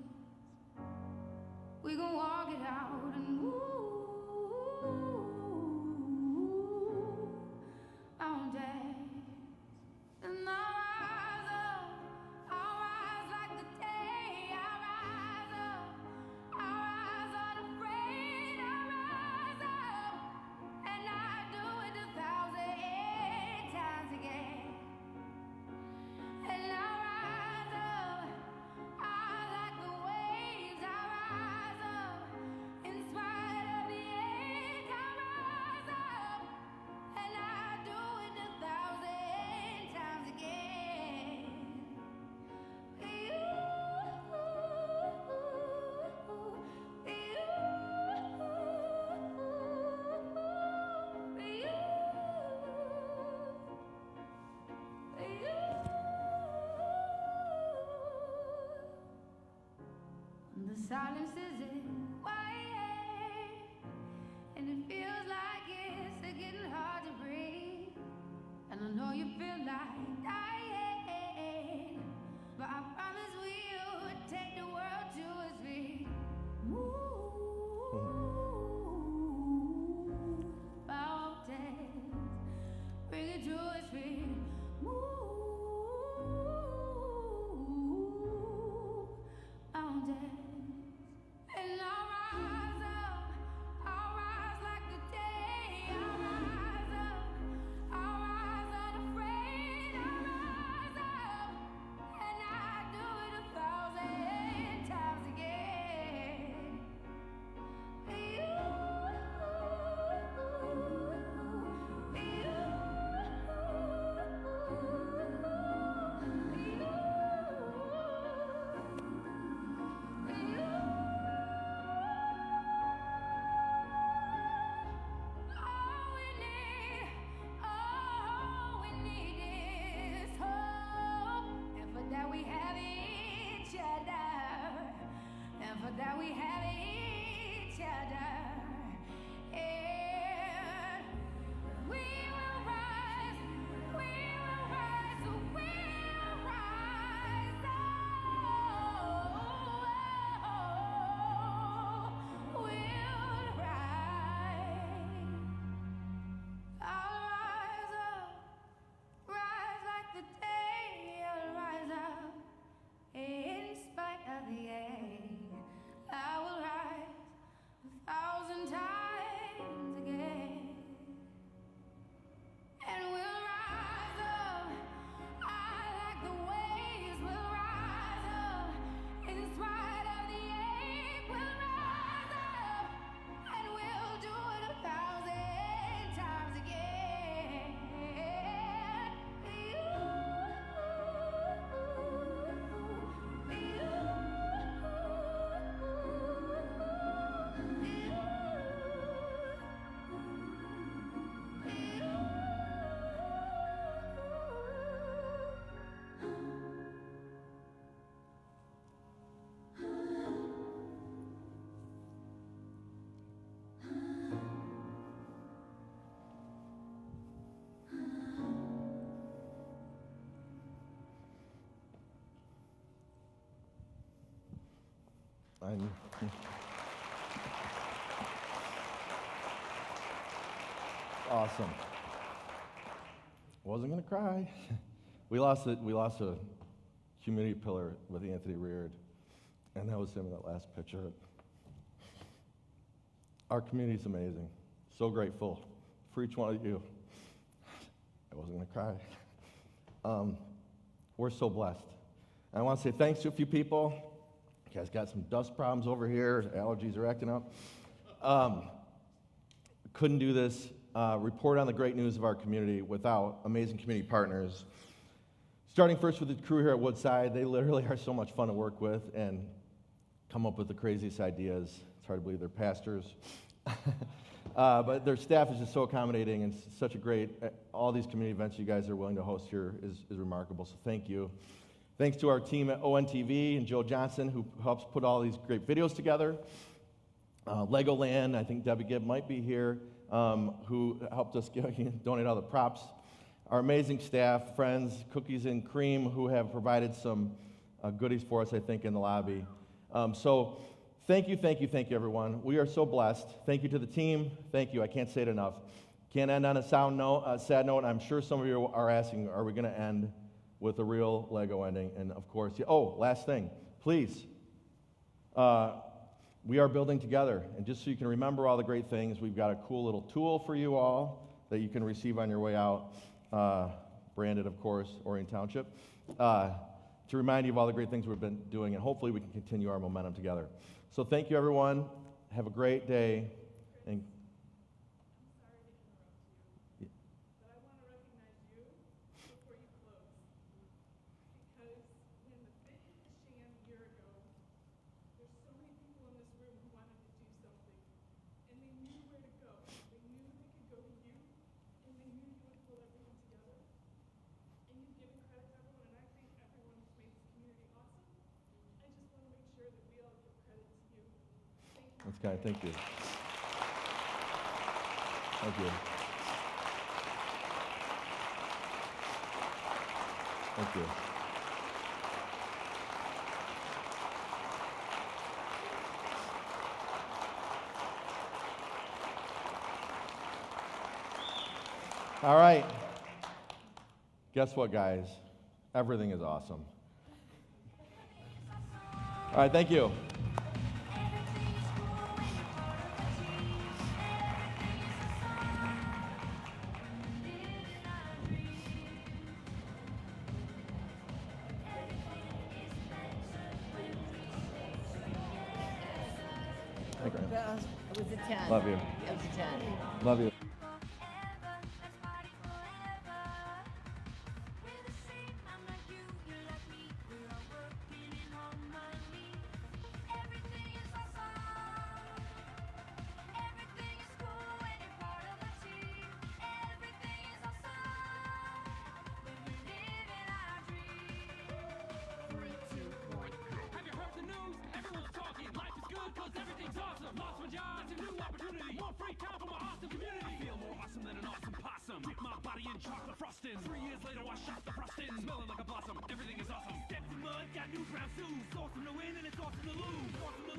we gon' walk it out and move mountains. And I'll rise like the day. I'll rise unafraid. I'll rise up, and I'll do it 1,000 times again. And I'll rise up, like the waves. I'll rise up, in spite of the ache. I'll rise up, and I'll do it 1,000 times again. The silence isn't quiet, and it feels like it's getting hard to breathe. And I know you feel like dying, but I promise we'll take the world to its feet. Move mountains, bring it to its feet. Move mountains. And I'll rise up, I'll rise like the day. I'll rise up, I'll rise unafraid. I'll Awesome. Wasn't gonna cry. We lost a community pillar with Anthony Reard, and that was him in that last picture. Our community's amazing. So grateful for each one of you. I wasn't gonna cry. We're so blessed. And I want to say thanks to a few people. You guys got some dust problems over here. Allergies are acting up. Couldn't do this report on the great news of our community without amazing community partners. Starting first with the crew here at Woodside, they literally are so much fun to work with and come up with the craziest ideas. It's hard to believe they're pastors. But their staff is just so accommodating and such a great, all these community events you guys are willing to host here is remarkable, so thank you. Thanks to our team at ONTV and Joe Johnson, who helps put all these great videos together. Legoland, I think Debbie Gibb might be here, who helped us donate all the props. Our amazing staff, friends, Cookies and Cream, who have provided some goodies for us, I think, in the lobby. So thank you, everyone. We are so blessed. Thank you to the team. Thank you. I can't say it enough. Can't end on a sad note. I'm sure some of you are asking, are we going to end with a real Lego ending? And of course, last thing, please. We are building together. And just so you can remember all the great things, we've got a cool little tool for you all that you can receive on your way out, branded, of course, Orion Township, to remind you of all the great things we've been doing, and hopefully we can continue our momentum together. So thank you, everyone. Have a great day. And that's kind. Thank you. Thank you. Thank you. All right. Guess what, guys? Everything is awesome. All right, thank you. It was a 10. Love you. It was a 10. Love you. Chocolate frosting. 3 years later, I shot the frosting. Smelling like a blossom. Everything is awesome. Steps in mud, got new brown shoes. Awesome to win and it's awesome to lose. Awesome to